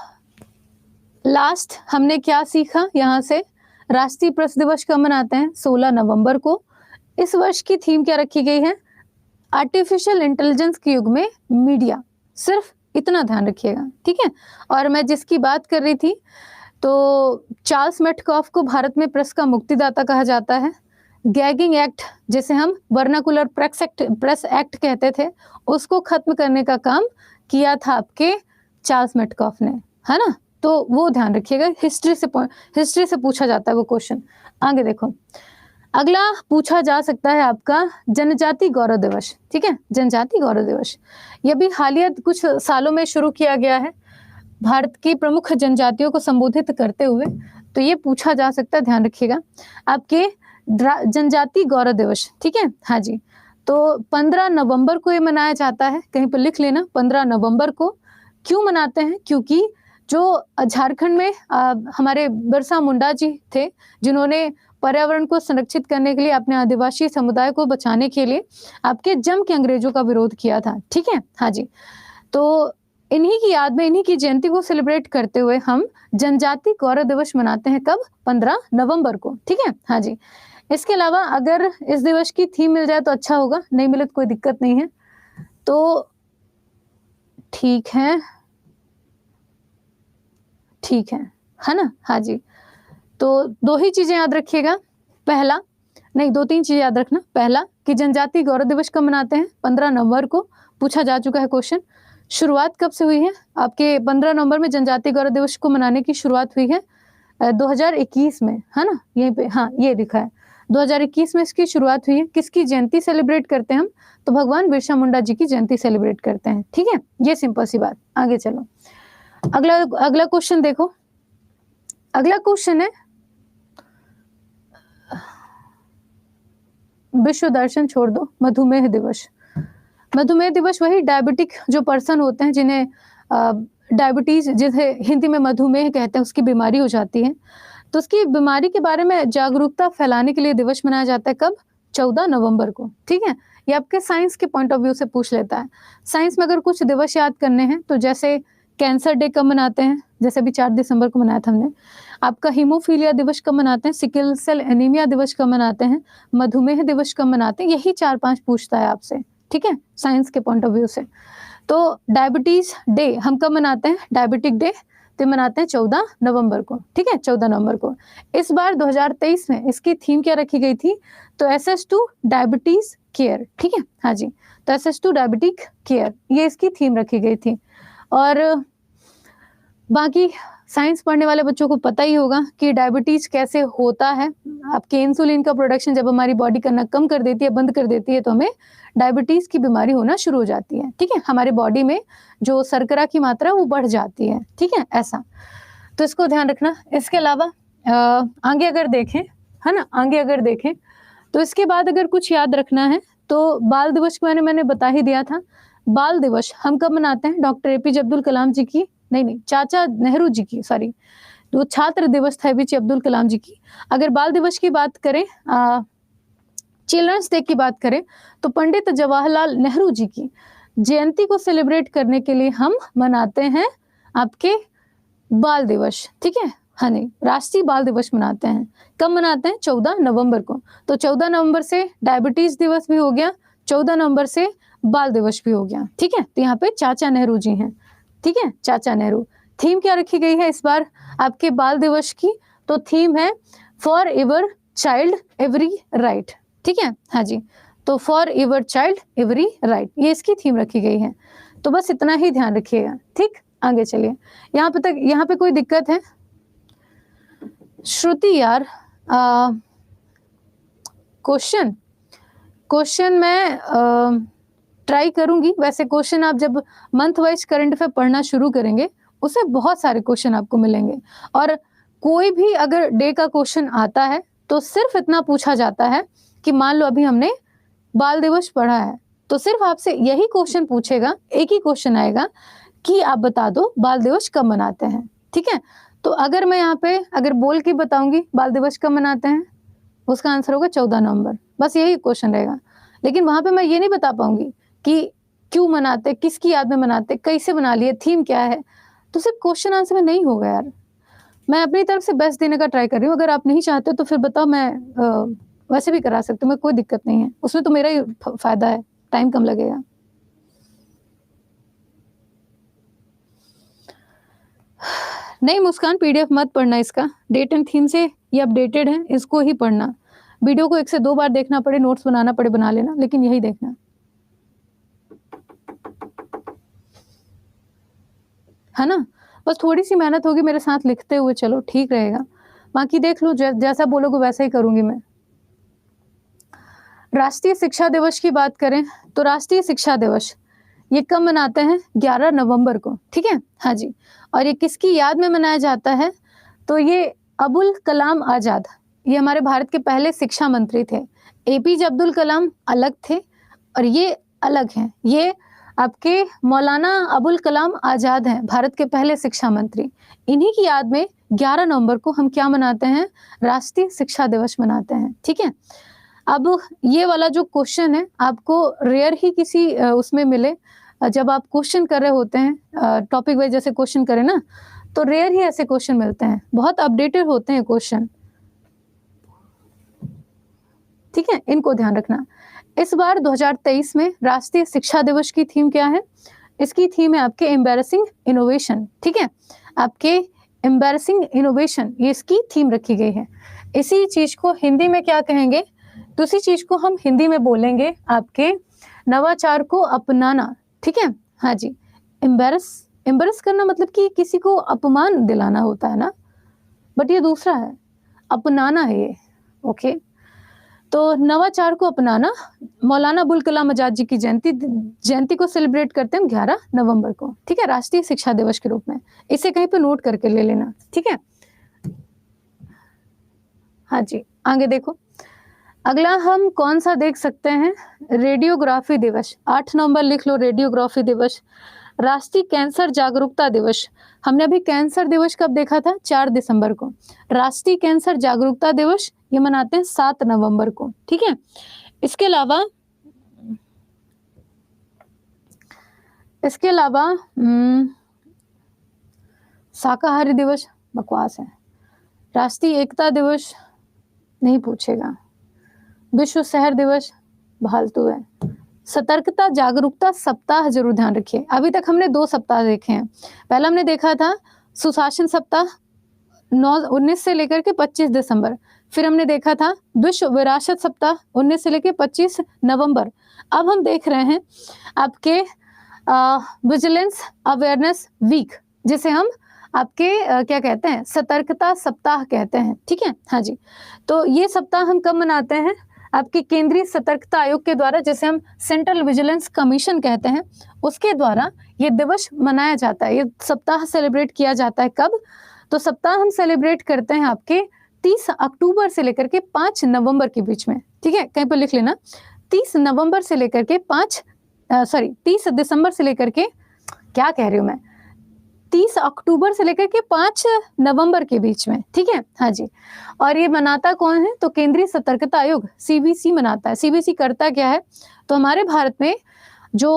लास्ट हमने क्या सीखा यहाँ से? राष्ट्रीय प्रेस दिवस कब मनाते हैं? 16 नवंबर को। इस वर्ष की थीम क्या रखी गई है? आर्टिफिशियल इंटेलिजेंस के युग में मीडिया। सिर्फ इतना ध्यान रखिएगा, ठीक है। और मैं जिसकी बात कर रही थी तो चार्ल्स मेटकॉफ को भारत में प्रेस का मुक्तिदाता कहा जाता है। गैगिंग एक्ट, जिसे हम वर्नाकुलर प्रेस एक्ट कहते थे, उसको खत्म करने का काम किया था आपके चार्ल्स मेटकॉफ ने, है ना। तो वो ध्यान रखिएगा, हिस्ट्री से पूछा जाता है वो क्वेश्चन। आगे देखो, अगला पूछा जा सकता है आपका जनजाति गौरव दिवस। ठीक है, जनजाति गौरव दिवस यह भी हालिया कुछ सालों में शुरू किया गया है भारत की प्रमुख जनजातियों को संबोधित करते हुए। तो ये पूछा जा सकता है, ध्यान रखिएगा, आपके जनजाति गौरव दिवस। ठीक है, हाँ जी। तो 15 नवंबर को ये मनाया जाता है, कहीं पर लिख लेना 15 नवंबर को। क्यों मनाते हैं? क्योंकि जो झारखंड में हमारे बिरसा मुंडा जी थे, जिन्होंने पर्यावरण को संरक्षित करने के लिए, अपने आदिवासी समुदाय को बचाने के लिए आपके जम के अंग्रेजों का विरोध किया था। ठीक है, हाँ जी। तो इन्हीं की याद में, इन्हीं की जयंती को सेलिब्रेट करते हुए हम जनजाति गौरव दिवस मनाते हैं। कब? 15 नवंबर को। ठीक है, हाँ जी। इसके अलावा अगर इस दिवस की थीम मिल जाए तो अच्छा होगा, नहीं मिले तो कोई दिक्कत नहीं है। तो ठीक है, ठीक है ना, हाँ जी। तो दो ही चीजें याद रखिएगा, पहला नहीं, 2-3 चीजें याद रखना। पहला कि जनजाति गौरव दिवस कब मनाते हैं? 15 नवंबर को, पूछा जा चुका है क्वेश्चन। शुरुआत कब से हुई है? आपके 15 नवंबर में जनजाति गौरव दिवस को मनाने की शुरुआत हुई है 2021 में, है ना, यहीं पे, हाँ ये लिखा है 2021 में इसकी शुरुआत हुई है। किसकी जयंती सेलिब्रेट करते हैं हम? तो भगवान बिरसा मुंडा जी की जयंती सेलिब्रेट करते हैं। ठीक है, ये सिंपल सी बात। आगे चलो, अगला क्वेश्चन देखो। अगला क्वेश्चन है, विश्व दर्शन छोड़ दो, मधुमेह दिवस। मधुमेह दिवस वही डायबिटिक जो पर्सन होते हैं, जिन्हें डायबिटीज, जिसे हिंदी में मधुमेह कहते हैं, उसकी बीमारी हो जाती है। तो उसकी बीमारी के बारे में जागरूकता फैलाने के लिए दिवस मनाया जाता है। कब? 14 नवंबर को। ठीक है, ये आपके साइंस के पॉइंट ऑफ व्यू से पूछ लेता है। साइंस में अगर कुछ दिवस याद करने हैं तो जैसे कैंसर डे कब मनाते हैं? जैसे अभी 4 दिसंबर को मनाया था हमने। आपका हीमोफीलिया दिवस कब मनाते हैं? सिकल सेल एनीमिया दिवस कब मनाते हैं? मधुमेह दिवस कब मनाते हैं? यही 4-5 पूछता है आपसे। ठीक है, साइंस के पॉइंट ऑफ व्यू से। तो डायबिटीज डे हम कब मनाते हैं? डायबिटिक डे तो मनाते हैं 14 नवंबर को। ठीक है, 14 नवंबर को। इस बार 2023 में इसकी थीम क्या रखी गई थी? तो SS2 डायबिटीज केयर। ठीक है, हाँ जी। तो SS2 डायबिटिक केयर, ये इसकी थीम रखी गई थी। और बाकी साइंस पढ़ने वाले बच्चों को पता ही होगा कि डायबिटीज कैसे होता है। आपके इंसुलिन का प्रोडक्शन जब हमारी बॉडी करना कम कर देती है, बंद कर देती है, तो हमें डायबिटीज की बीमारी होना शुरू हो जाती है। ठीक है, हमारे बॉडी में जो शर्करा की मात्रा वो बढ़ जाती है। ठीक है, ऐसा, तो इसको ध्यान रखना। इसके अलावा आगे अगर देखें, है ना, आगे अगर देखें तो इसके बाद अगर कुछ याद रखना है तो बाल दिवस के बारे में मैंने बता ही दिया था। बाल दिवस हम कब मनाते हैं? डॉक्टर APJ अब्दुल कलाम जी की, नहीं, चाचा नेहरू जी की, सॉरी, तो छात्र दिवस था APJ अब्दुल कलाम जी की। अगर बाल दिवस की बात करें, चिल्ड्रंस डे की बात करें, तो पंडित जवाहरलाल नेहरू जी की जयंती को सेलिब्रेट करने के लिए हम मनाते हैं आपके बाल दिवस। ठीक है, हाँ नहीं, राष्ट्रीय बाल दिवस मनाते हैं। कब मनाते हैं? 14 नवंबर को। तो 14 नवंबर से डायबिटीज दिवस भी हो गया, 14 नवंबर से बाल दिवस भी हो गया। ठीक है, तो यहाँ पे चाचा नेहरू जी हैं। ठीक है, चाचा नेहरू। थीम क्या रखी गई है इस बार आपके बाल दिवस की? तो थीम है for ever child every right. ठीक है, हाँ जी। तो for ever child every right, ये इसकी थीम रखी गई है। तो बस इतना ही ध्यान रखिएगा। ठीक, आगे चलिए। यहाँ पे कोई दिक्कत है? श्रुति यार, क्वेश्चन मैं ट्राई करूंगी। वैसे क्वेश्चन आप जब मंथ वाइज करंट अफेयर पढ़ना शुरू करेंगे, उससे बहुत सारे क्वेश्चन आपको मिलेंगे। और कोई भी अगर डे का क्वेश्चन आता है तो सिर्फ इतना पूछा जाता है कि मान लो अभी हमने बाल दिवस पढ़ा है, तो सिर्फ आपसे यही क्वेश्चन पूछेगा, एक ही क्वेश्चन आएगा कि आप बता दो बाल दिवस कब मनाते हैं। ठीक है, तो अगर मैं यहाँ पे अगर बोल के बताऊंगी बाल दिवस कब मनाते हैं, उसका आंसर होगा 14 नवंबर। बस यही क्वेश्चन रहेगा। लेकिन वहां पे मैं ये नहीं बता पाऊंगी कि क्यों मनाते, किसकी याद में मनाते, कैसे मना लिए, थीम क्या है। तो सिर्फ क्वेश्चन आंसर में नहीं होगा यार। मैं अपनी तरफ से बेस्ट देने का ट्राई कर रही हूँ। अगर आप नहीं चाहते तो फिर बताओ, मैं वैसे भी करा सकती हूँ, मैं, कोई दिक्कत नहीं है उसमें, तो मेरा ही फायदा है, टाइम कम लगेगा। नहीं मुस्कान, पीडीएफ मत पढ़ना इसका, डेट एंड थीम से ये अपडेटेड है, इसको ही पढ़ना। वीडियो को 1 से 2 बार देखना पड़े, नोट्स बनाना पड़े बना लेना, लेकिन यही देखना, है ना। बस थोड़ी सी मेहनत होगी मेरे साथ लिखते हुए, चलो ठीक रहेगा, बाकी देख लो जैसा बोलोगे वैसा ही करूंगी मैं। राष्ट्रीय शिक्षा दिवस की बात करें तो राष्ट्रीय शिक्षा दिवस ये कब मनाते हैं? 11 नवंबर को, ठीक है। हाँ जी, और ये किसकी याद में मनाया जाता है? तो ये अबुल कलाम आजाद, ये हमारे भारत के पहले शिक्षा मंत्री थे। एपीजे अब्दुल कलाम अलग थे और ये अलग हैं, ये आपके मौलाना अबुल कलाम आजाद हैं, भारत के पहले शिक्षा मंत्री। इन्हीं की याद में 11 नवंबर को हम क्या मनाते हैं? राष्ट्रीय शिक्षा दिवस मनाते हैं, ठीक है। अब ये वाला जो क्वेश्चन है आपको रेयर ही किसी उसमें मिले, जब आप क्वेश्चन कर रहे होते हैं टॉपिक वाइज जैसे क्वेश्चन करें ना, तो रेयर ही ऐसे क्वेश्चन मिलते हैं, बहुत अपडेटेड होते हैं क्वेश्चन, ठीक है, इनको ध्यान रखना। इस बार 2023 में राष्ट्रीय शिक्षा दिवस की थीम क्या है? इसकी थीम है आपके एम्बैरेसिंग इनोवेशन, ठीक है, आपके एम्बैरेसिंग इनोवेशन, ये इसकी थीम रखी गई है। इसी चीज को हिंदी में क्या कहेंगे? तो इसी चीज को हम हिंदी में बोलेंगे आपके नवाचार को अपनाना, ठीक है। हाँ जी, एम्बैरस करना मतलब कि किसी को अपमान दिलाना होता है ना, बट ये दूसरा है, अपनाना है ये, ओके। तो नवाचार को अपनाना, मौलाना अबुल कलाम आजाद जी की जयंती को सेलिब्रेट करते हैं 11 नवंबर को, ठीक है, राष्ट्रीय शिक्षा दिवस के रूप में। इसे कहीं पे नोट करके ले लेना, ठीक है। हाँ जी, आगे देखो, अगला हम कौन सा देख सकते हैं? रेडियोग्राफी दिवस, 8 नवंबर लिख लो, रेडियोग्राफी दिवस। राष्ट्रीय कैंसर जागरूकता दिवस, हमने अभी कैंसर दिवस कब देखा था? 4 दिसंबर को। राष्ट्रीय कैंसर जागरूकता दिवस ये मनाते हैं 7 नवंबर को, ठीक है। इसके अलावा शाकाहारी दिवस बकवास है। राष्ट्रीय एकता दिवस नहीं पूछेगा। विश्व शहर दिवस फालतू है। सतर्कता जागरूकता सप्ताह जरूर ध्यान रखिए। अभी तक हमने 2 सप्ताह देखे हैं। पहला हमने देखा था सुशासन सप्ताह 19 से लेकर के 25 दिसंबर। फिर हमने देखा था विश्व विरासत सप्ताह 19 से लेकर 25 नवंबर। अब हम देख रहे हैं आपके विजिलेंस अवेयरनेस वीक, जिसे हम आपके क्या कहते हैं? सतर्कता सप्ताह कहते हैं, ठीक है। हाँ जी, तो ये सप्ताह हम कब मनाते हैं? आपके केंद्रीय सतर्कता आयोग के द्वारा, जिसे हम सेंट्रल विजिलेंस कमीशन कहते हैं, उसके द्वारा ये दिवस मनाया जाता है। ये सप्ताह सेलिब्रेट किया जाता है कब? तो सप्ताह हम सेलिब्रेट करते हैं आपके 30 अक्टूबर से लेकर के 5 नवंबर के बीच में, ठीक है, कहीं पर लिख लेना। 30 नवंबर से लेकर के 30 दिसंबर से लेकर के, क्या कह रही हूँ मैं, 30 अक्टूबर से लेकर के 5 नवंबर के बीच में, ठीक है। हाँ जी, और ये मनाता कौन है? तो केंद्रीय सतर्कता आयोग, सीबीसी मनाता है। सीबीसी करता क्या है? तो हमारे भारत में जो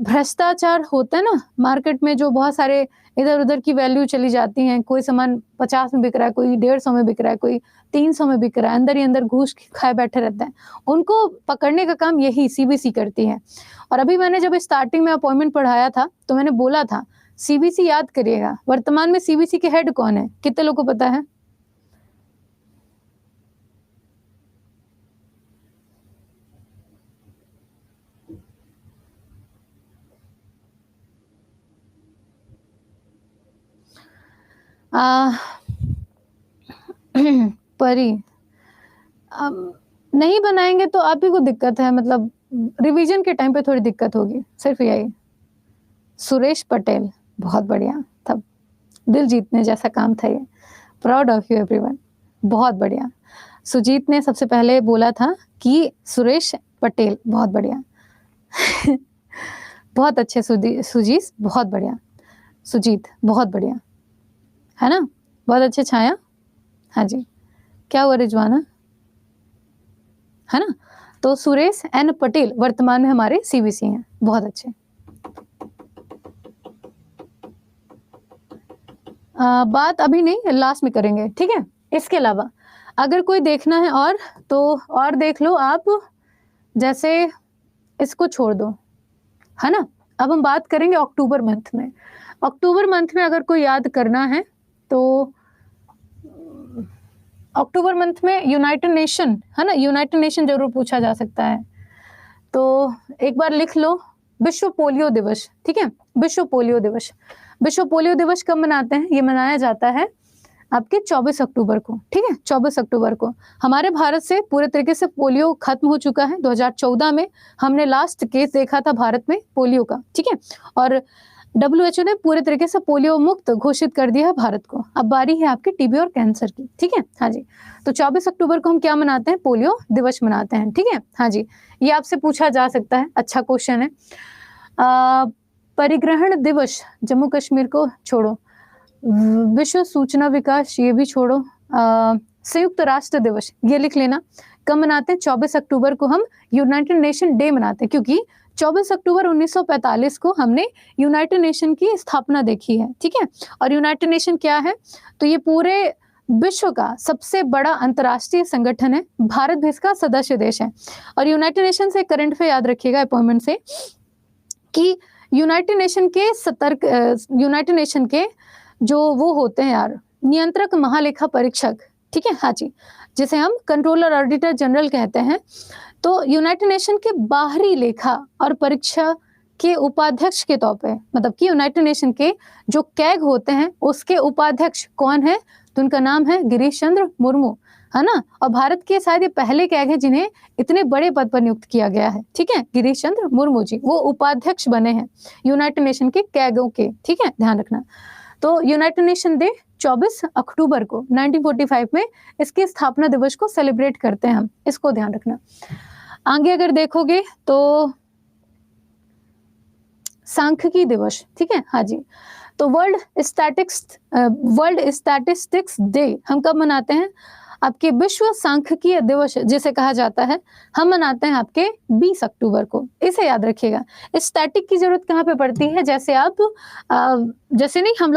भ्रष्टाचार होता है ना, मार्केट में जो बहुत सारे इधर उधर की वैल्यू चली जाती हैं, कोई सामान 50 में बिक रहा है, कोई 150 में बिक रहा है, कोई 300 में बिक रहा है, अंदर ही अंदर घूस खाए बैठे रहते हैं, उनको पकड़ने का काम यही सीबीसी करती है। और अभी मैंने जब स्टार्टिंग में अपॉइंटमेंट पढ़ाया था तो मैंने बोला था सीबीसी याद करिएगा। वर्तमान में सीबीसी के हेड कौन है? कितने लोगों को पता है? परी नहीं बनाएंगे तो आप ही को दिक्कत है, मतलब रिवीजन के टाइम पे थोड़ी दिक्कत होगी, सिर्फ यही। सुरेश पटेल, बहुत बढ़िया था, दिल जीतने जैसा काम था ये। प्राउड ऑफ यू एवरीवन, बहुत बढ़िया। सुजीत ने सबसे पहले बोला था कि सुरेश पटेल, बहुत बढ़िया। बहुत अच्छे सुजीत, बहुत बढ़िया। सुजीत, बहुत बढ़िया, है ना, बहुत अच्छे छाया। हाँ जी, क्या हुआ रिजवाना, है ना। तो सुरेश एन पटेल वर्तमान में हमारे सीबीसी हैं, बहुत अच्छे। बात अभी नहीं, लास्ट में करेंगे, ठीक है। इसके अलावा अगर कोई देखना है और, तो और देख लो आप, जैसे इसको छोड़ दो, है ना। अब हम बात करेंगे अक्टूबर मंथ में। अक्टूबर मंथ में अगर कोई याद करना है तो अक्टूबर मंथ में यूनाइटेड नेशन, है ना, यूनाइटेड नेशन जरूर पूछा जा सकता है। तो एक बार लिख लो, विश्व पोलियो दिवस, ठीक है, विश्व पोलियो दिवस। विश्व पोलियो दिवस कब मनाते हैं? ये मनाया जाता है आपके 24 अक्टूबर को, ठीक है, 24 अक्टूबर को। हमारे भारत से पूरे तरीके से पोलियो खत्म हो चुका है। 2014 में हमने लास्ट केस देखा था भारत में पोलियो का, ठीक है, और WHO ने पूरे तरीके से पोलियो मुक्त घोषित कर दिया है भारत को। अब बारी है आपके टीबी और कैंसर की, ठीक है, हाँ जी। तो 24 अक्टूबर को हम क्या मनाते हैं? पोलियो दिवस मनाते हैं, ठीक है, हाँ जी। ये आपसे पूछा जा सकता है, अच्छा क्वेश्चन है। परिग्रहण दिवस, जम्मू कश्मीर को छोड़ो। विश्व सूचना विकास, ये भी छोड़ो। संयुक्त राष्ट्र दिवस, ये लिख लेना। कब मनाते हैं? 24 अक्टूबर को हम यूनाइटेड नेशन डे मनाते हैं, क्योंकि 24 अक्टूबर 1945 को हमने यूनाइटेड नेशन की स्थापना देखी है, ठीक है। और यूनाइटेड नेशन क्या है? तो ये पूरे विश्व का सबसे बड़ा अंतर्राष्ट्रीय संगठन है। भारत भी इसका सदस्य देश है। और यूनाइटेड नेशन से करंट पे याद रखिएगा अपॉइंटमेंट से, कि यूनाइटेड नेशन के जो वो होते हैं यार, नियंत्रक महालेखा परीक्षक, ठीक है, हाँ जी, जिसे हम कंट्रोलर ऑडिटर जनरल कहते हैं। तो यूनाइटेड नेशन के बाहरी लेखा और परीक्षा के उपाध्यक्ष के तौर पे, मतलब कि यूनाइटेड नेशन के जो कैग होते हैं उसके उपाध्यक्ष कौन है? तो उनका नाम है गिरीश चंद्र मुर्मू, है ना। और भारत के शायद ये पहले कैग हैं जिन्हें इतने बड़े पद पर नियुक्त किया गया है, ठीक है, गिरीश चंद्र मुर्मू जी, वो उपाध्यक्ष बने हैं यूनाइटेड नेशन के कैगों के, ठीक है, ध्यान रखना। तो यूनाइटेड नेशन डे 24 अक्टूबर को 1945 में इसके स्थापना दिवस को सेलिब्रेट करते हैं हम, इसको ध्यान रखना। आगे अगर देखोगे तो सांख्यिकी दिवस, ठीक है, हाँ जी। तो वर्ल्ड स्टैटिस्टिक्स डे हम कब मनाते हैं? आपके विश्व सांख्यिकीय दिवस जिसे कहा जाता है, हम मनाते हैं आपके 20 अक्टूबर को। इसे याद रखिएगा। स्टैटिक की जरूरत कहाँ पे पड़ती है? जैसे आप जैसे नहीं, हम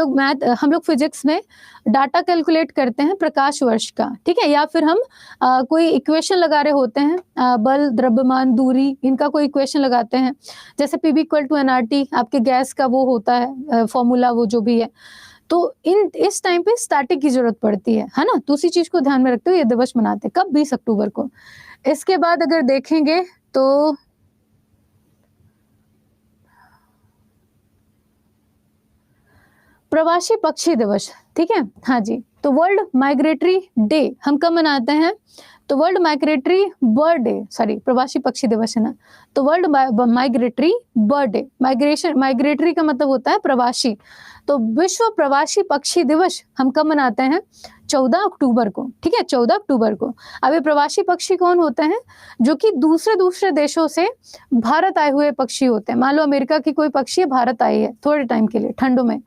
लोग फिजिक्स में डाटा कैलकुलेट करते हैं प्रकाश वर्ष का, ठीक है, या फिर हम कोई इक्वेशन लगा रहे होते हैं, बल, द्रव्यमान, दूरी, इनका कोई इक्वेशन लगाते हैं, जैसे PV = nRT, आपके गैस का वो होता है फॉर्मूला, वो जो भी है। तो इस टाइम पे स्टैटिक की जरूरत पड़ती है ना। तो उसी चीज को ध्यान में रखते हुए ये दिवस मनाते हैं। कब? 20 अक्टूबर को। इसके बाद अगर देखेंगे तो प्रवासी पक्षी दिवस, ठीक है, हाँ जी। तो वर्ल्ड माइग्रेटरी डे हम कब मनाते हैं? तो world migratory bird day, sorry, प्रवासी पक्षी दिवस है ना। तो world migratory bird day, migratory का मतलब होता है प्रवासी। तो विश्व प्रवासी पक्षी दिवस हम कब मनाते हैं? 14 अक्टूबर को, ठीक है, 14 अक्टूबर को। अब ये प्रवासी पक्षी कौन होते हैं? जो कि दूसरे देशों से भारत आए हुए पक्षी होते हैं। मान लो अमेरिका की कोई पक्षी है, भारत आई है थोड़े टाइम के लिए ठंडों में,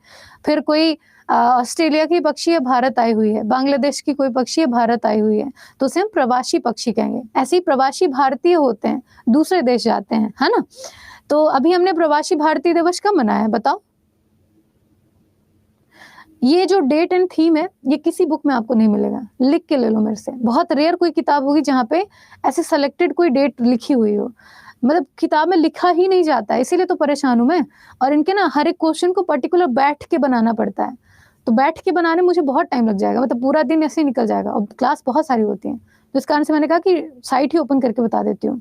फिर कोई ऑस्ट्रेलिया की पक्षी है, भारत आई हुई है, बांग्लादेश की कोई पक्षी है, भारत आई हुई है, तो उसे हम प्रवासी पक्षी कहेंगे। ऐसे ही प्रवासी भारतीय होते हैं, दूसरे देश जाते हैं, है ना। तो अभी हमने प्रवासी भारतीय दिवस कब मनाया है बताओ? ये जो डेट एंड थीम है, ये किसी बुक में आपको नहीं मिलेगा, लिख के ले लो मेरे से। बहुत रेयर कोई किताब होगी जहाँ पे ऐसे सेलेक्टेड कोई डेट लिखी हुई हो, मतलब किताब में लिखा ही नहीं जाता है, इसीलिए तो परेशान हूं मैं। और इनके ना हर एक क्वेश्चन को पर्टिकुलर बैठ के बनाना पड़ता है, तो बैठ के बनाने मुझे बहुत टाइम लग जाएगा, मतलब पूरा दिन ऐसे ही निकल जाएगा, और क्लास बहुत सारी होती है, तो इस कारण से मैंने कहा कि साइट ही ओपन करके बता देती हूँ,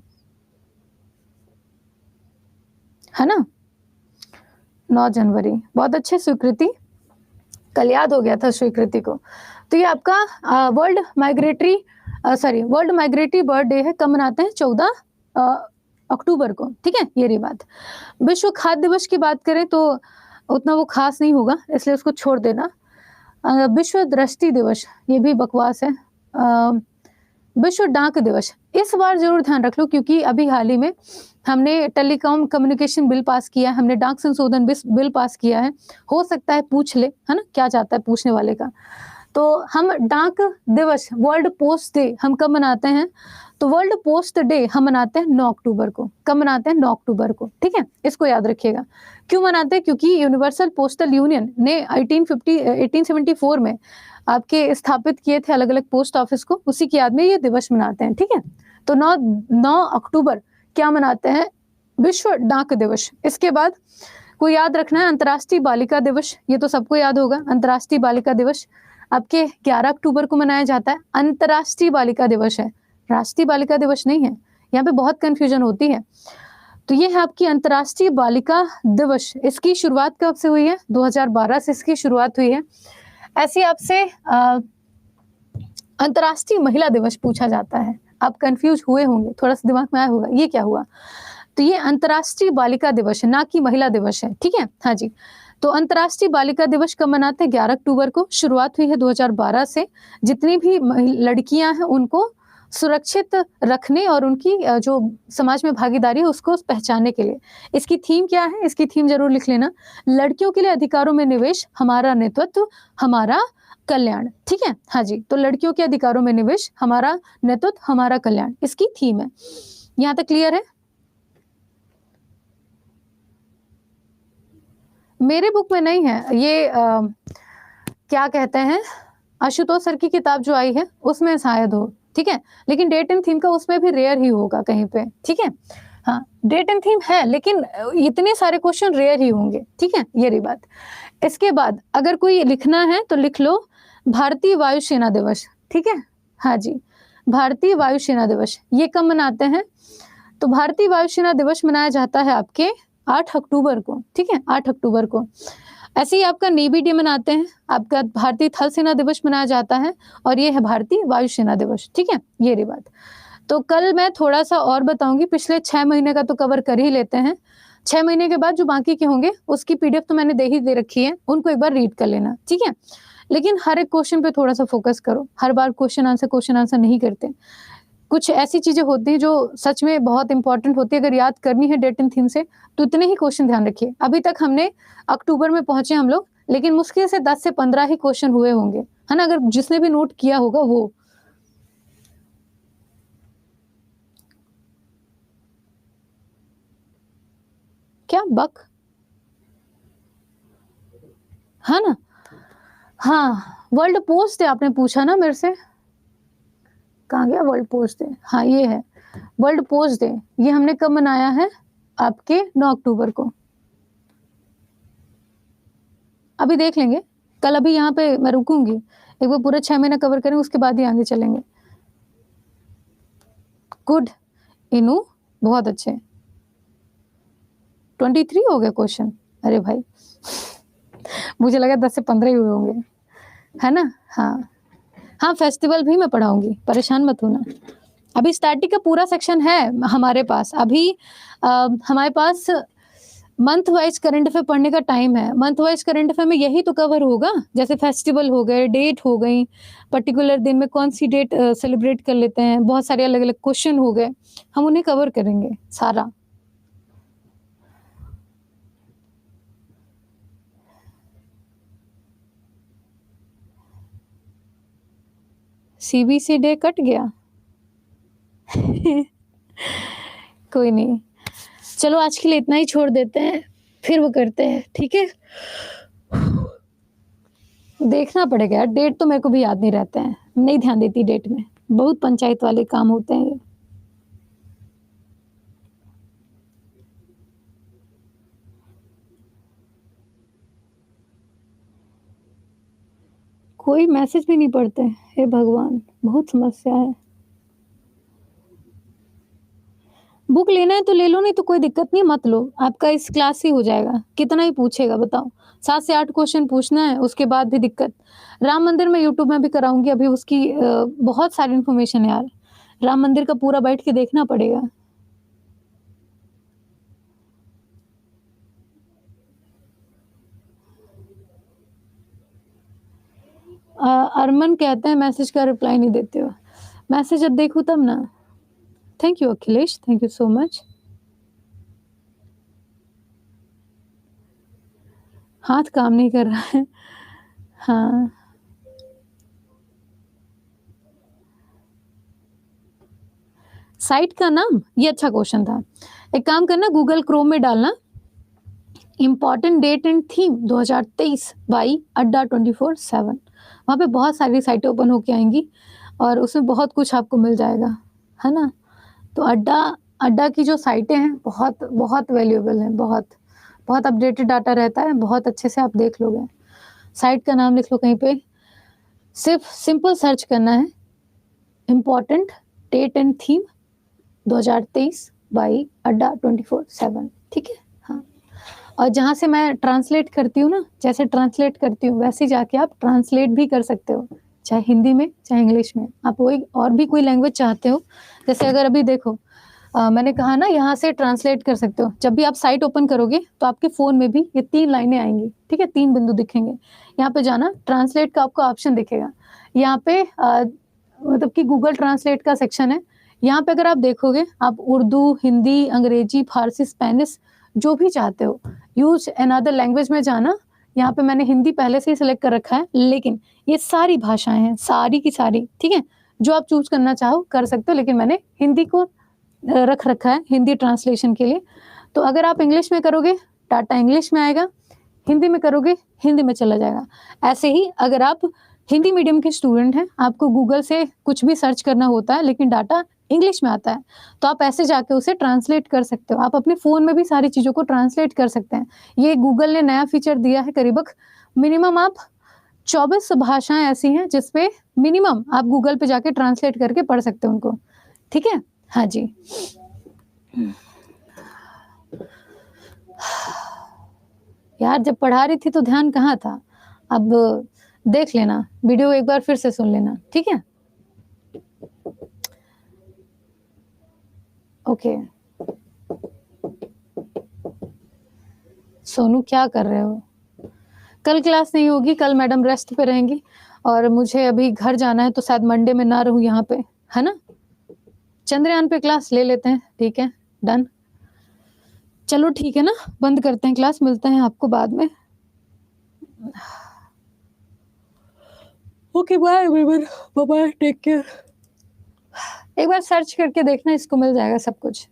है ना। 9 जनवरी, बहुत अच्छे स्वीकृति, कल याद हो गया था स्वीकृति को। तो ये आपका वर्ल्ड माइग्रेटरी बर्ड डे है। कब मनाते हैं? 14 अक्टूबर को, ठीक है, ये रही बात। विश्व खाद्य दिवस की बात करें तो उतना वो खास नहीं होगा, इसलिए उसको छोड़ देना। विश्व दृष्टि दिवस, ये भी बकवास है। विश्व डाक दिवस, इस बार जरूर ध्यान रख लो, क्योंकि अभी हाल ही में हमने टेलीकॉम कम्युनिकेशन बिल पास किया है, हमने डाक संशोधन बिल पास किया है। हो सकता है पूछ ले, है ना, क्या चाहता है पूछने वाले का। तो हम डाक दिवस, वर्ल्ड पोस्ट डे हम कब मनाते हैं? तो वर्ल्ड पोस्ट डे हम मनाते हैं 9 अक्टूबर को। कब मनाते हैं? 9 अक्टूबर को, ठीक है, इसको याद रखिएगा। क्यों मनाते हैं? क्योंकि यूनिवर्सल पोस्टल यूनियन ने 1874 में आपके स्थापित किए थे अलग अलग पोस्ट ऑफिस को, उसी की याद में ये दिवस मनाते हैं, ठीक है। तो 9 अक्टूबर क्या मनाते हैं? विश्व डाक दिवस। इसके बाद कोई याद रखना है अंतर्राष्ट्रीय बालिका दिवस, ये तो सबको याद होगा। अंतर्राष्ट्रीय बालिका दिवस आपके 11 अक्टूबर को मनाया जाता है। अंतर्राष्ट्रीय बालिका दिवस है, राष्ट्रीय बालिका दिवस नहीं है। यहाँ पे बहुत कंफ्यूजन होती है। तो ये है आपकी अंतर्राष्ट्रीय बालिका दिवस। इसकी शुरुआत कब से हुई है? 2012 से इसकी शुरुआत हुई है। ऐसे आपसे अंतर्राष्ट्रीय महिला दिवस पूछा जाता है। आप कंफ्यूज हुए होंगे, थोड़ा सा दिमाग में आया होगा ये क्या हुआ। तो ये अंतर्राष्ट्रीय बालिका दिवस है, ना कि महिला दिवस है, ठीक है। हाँ जी, तो अंतर्राष्ट्रीय बालिका दिवस कब मनाते हैं? 11 अक्टूबर को। शुरुआत हुई है 2012 से। जितनी भी लड़कियां हैं उनको सुरक्षित रखने और उनकी जो समाज में भागीदारी है उसको पहचानने के लिए। इसकी थीम क्या है? इसकी थीम जरूर लिख लेना, लड़कियों के लिए अधिकारों में निवेश, हमारा नेतृत्व, हमारा कल्याण, ठीक है। हाँ जी, तो लड़कियों के अधिकारों में निवेश, हमारा नेतृत्व, हमारा कल्याण, इसकी थीम है। यहाँ तक क्लियर है? मेरे बुक में नहीं है ये। क्या कहते हैं, आशुतोष सर की किताब जो आई है उसमें शायद हो, ठीक है। लेकिन डेट एंड थीम का उसमें भी रेयर ही होगा कहीं पे, ठीक है। हाँ, डेट एंड थीम है लेकिन इतने सारे क्वेश्चन रेयर ही होंगे, ठीक है। ये रही बात। इसके बाद अगर कोई लिखना है तो लिख लो भारतीय वायुसेना दिवस, ठीक है। हाँ जी, भारतीय वायुसेना दिवस ये कब मनाते हैं? तो भारतीय वायुसेना दिवस मनाया जाता है आपके 8 अक्टूबर को, ठीक है, 8 अक्टूबर को। ऐसे ही आपका नेवी डे मनाते हैं, आपका भारतीय थल सेना दिवस मनाया जाता है, और ये है भारतीय वायुसेना दिवस, ठीक है। ये रही बात। तो कल मैं थोड़ा सा और बताऊंगी, पिछले 6 महीने का तो कवर कर ही लेते हैं। 6 महीने के बाद जो बाकी के होंगे उसकी पीडीएफ तो मैंने दे रखी है, उनको एक बार रीड कर लेना, ठीक है। लेकिन हर एक क्वेश्चन पे थोड़ा सा फोकस करो, हर बार क्वेश्चन आंसर नहीं करते। कुछ ऐसी चीजें होती हैं जो सच में बहुत इंपॉर्टेंट होती है, अगर याद करनी है डेट एंड थीम से तो इतने ही क्वेश्चन ध्यान रखिए। अभी तक हमने अक्टूबर में पहुंचे हम लोग, लेकिन मुश्किल से 10 से 15 ही क्वेश्चन हुए होंगे, है ना, अगर जिसने भी नोट किया होगा वो। क्या बक? है ना, हाँ, वर्ल्ड पोस्ट डे आपने पूछा ना मेरे से, कहाँ गया वर्ल्ड पोस्ट डे? हाँ, ये है वर्ल्ड पोस्ट डे। ये हमने कब मनाया है? आपके 9 अक्टूबर को। अभी देख लेंगे कल, अभी यहाँ पे मैं रुकूंगी, एक बार पूरा 6 महीना कवर करें उसके बाद ही आगे चलेंगे। गुड इनू, बहुत अच्छे। 23 हो गए क्वेश्चन, अरे भाई मुझे लगा 10 से 15 ही हुए होंगे, है ना। हाँ हाँ, फेस्टिवल भी मैं पढ़ाऊंगी, परेशान मत होना। अभी स्टैटिक का पूरा सेक्शन है हमारे पास। अभी हमारे पास मंथ वाइज करंट अफेयर पढ़ने का टाइम है। मंथ वाइज करंट अफेयर में यही तो कवर होगा, जैसे फेस्टिवल हो गए, डेट हो गई, पर्टिकुलर दिन में कौन सी डेट सेलिब्रेट कर लेते हैं, बहुत सारे अलग अलग क्वेश्चन हो गए, हम उन्हें कवर करेंगे सारा। सीबीसी डे कट गया कोई नहीं, चलो आज के लिए इतना ही छोड़ देते हैं, फिर वो करते हैं, ठीक है। देखना पड़ेगा यार, डेट तो मेरे को भी याद नहीं रहते हैं, नहीं ध्यान देती डेट में, बहुत पंचायत वाले काम होते हैं। कोई मैसेज भी नहीं पढ़ते, हे भगवान, बहुत समस्या है। बुक लेना है तो ले लो, नहीं तो कोई दिक्कत नहीं, मत लो, आपका इस क्लास ही हो जाएगा। कितना ही पूछेगा बताओ, 7 से 8 क्वेश्चन पूछना है, उसके बाद भी दिक्कत। राम मंदिर में यूट्यूब में भी कराऊंगी, अभी उसकी बहुत सारी इन्फॉर्मेशन है यार, राम मंदिर का पूरा बैठ के देखना पड़ेगा। अरमन कहते हैं मैसेज का रिप्लाई नहीं देते हो, मैसेज अब देखूं तब ना। Thank you Akhilesh, thank you so much. हाथ काम नहीं कर रहा है, हाँ। साइट का नाम, ये अच्छा क्वेश्चन था। एक काम करना, गूगल क्रोम में डालना important date and theme 2023 by Adda 24/7, वहाँ पे बहुत सारी साइटें ओपन होके आएंगी और उसमें बहुत कुछ आपको मिल जाएगा, है ना। तो अड्डा की जो साइटें हैं बहुत बहुत वैल्यूएबल हैं, बहुत। बहुत अपडेटेड डाटा रहता है, बहुत अच्छे से आप देख लोगे। साइट का नाम लिख लो कहीं पे, सिर्फ सिंपल सर्च करना है, important date and theme 2023 by Adda 24/7, ठीक है। हाँ, और जहाँ से मैं ट्रांसलेट करती हूँ ना, जैसे ट्रांसलेट करती हूँ वैसे जाके आप ट्रांसलेट भी कर सकते हो, चाहे हिंदी में चाहे इंग्लिश में। आप वही और भी कोई लैंग्वेज चाहते हो, जैसे अगर अभी देखो मैंने कहा ना यहाँ से ट्रांसलेट कर सकते हो। जब भी आप साइट ओपन करोगे तो आपके फ़ोन में भी ये 3 लाइनें आएंगी, ठीक है, 3 बिंदु दिखेंगे। यहाँ पे जाना, ट्रांसलेट का आपको ऑप्शन दिखेगा। यहाँ पे मतलब कि गूगल ट्रांसलेट का सेक्शन है। यहाँ पे अगर आप देखोगे, आप उर्दू, हिंदी, अंग्रेजी, फारसी, स्पेनिश जो भी चाहते हो, यूज अनदर लैंग्वेज में जाना। यहाँ पे मैंने हिंदी पहले से ही सिलेक्ट कर रखा है, लेकिन ये सारी भाषाएं हैं, सारी की सारी, ठीक है। जो आप चूज करना चाहो कर सकते हो, लेकिन मैंने हिंदी को रख रखा है हिंदी ट्रांसलेशन के लिए। तो अगर आप इंग्लिश में करोगे डाटा इंग्लिश में आएगा, हिंदी में करोगे हिंदी में चला जाएगा। ऐसे ही अगर आप हिंदी मीडियम के स्टूडेंट हैं, आपको गूगल से कुछ भी सर्च करना होता है लेकिन डाटा इंग्लिश में आता है, तो आप ऐसे जाके उसे ट्रांसलेट कर सकते हो। आप अपने फ़ोन में भी सारी चीज़ों को ट्रांसलेट कर सकते हैं। ये गूगल ने नया फीचर दिया है, करीबन मिनिमम आप 24 भाषाएं ऐसी हैं जिसपे मिनिमम आप गूगल पे जाके ट्रांसलेट करके पढ़ सकते हो उनको, ठीक है। हाँ जी। यार जब पढ़ा रही थी तो ध्यान कहाँ था। अब देख लेना वीडियो, एक बार फिर से सुन लेना, ठीक है। ओके, सोनू क्या कर रहे हो? कल क्लास नहीं होगी, कल मैडम रेस्ट पे रहेंगी और मुझे अभी घर जाना है, तो शायद मंडे में ना रहूं यहाँ पे, है ना। चंद्रयान पे क्लास ले लेते हैं, ठीक है, डन। चलो ठीक है ना, बंद करते हैं क्लास, मिलते हैं आपको बाद में। Okay bye everyone, bye bye, take care. एक बार सर्च करके देखना, इसको मिल जाएगा सब कुछ,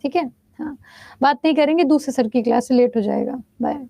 ठीक है। हाँ, बात नहीं करेंगे, दूसरे सर की क्लास से लेट हो जाएगा। बाय।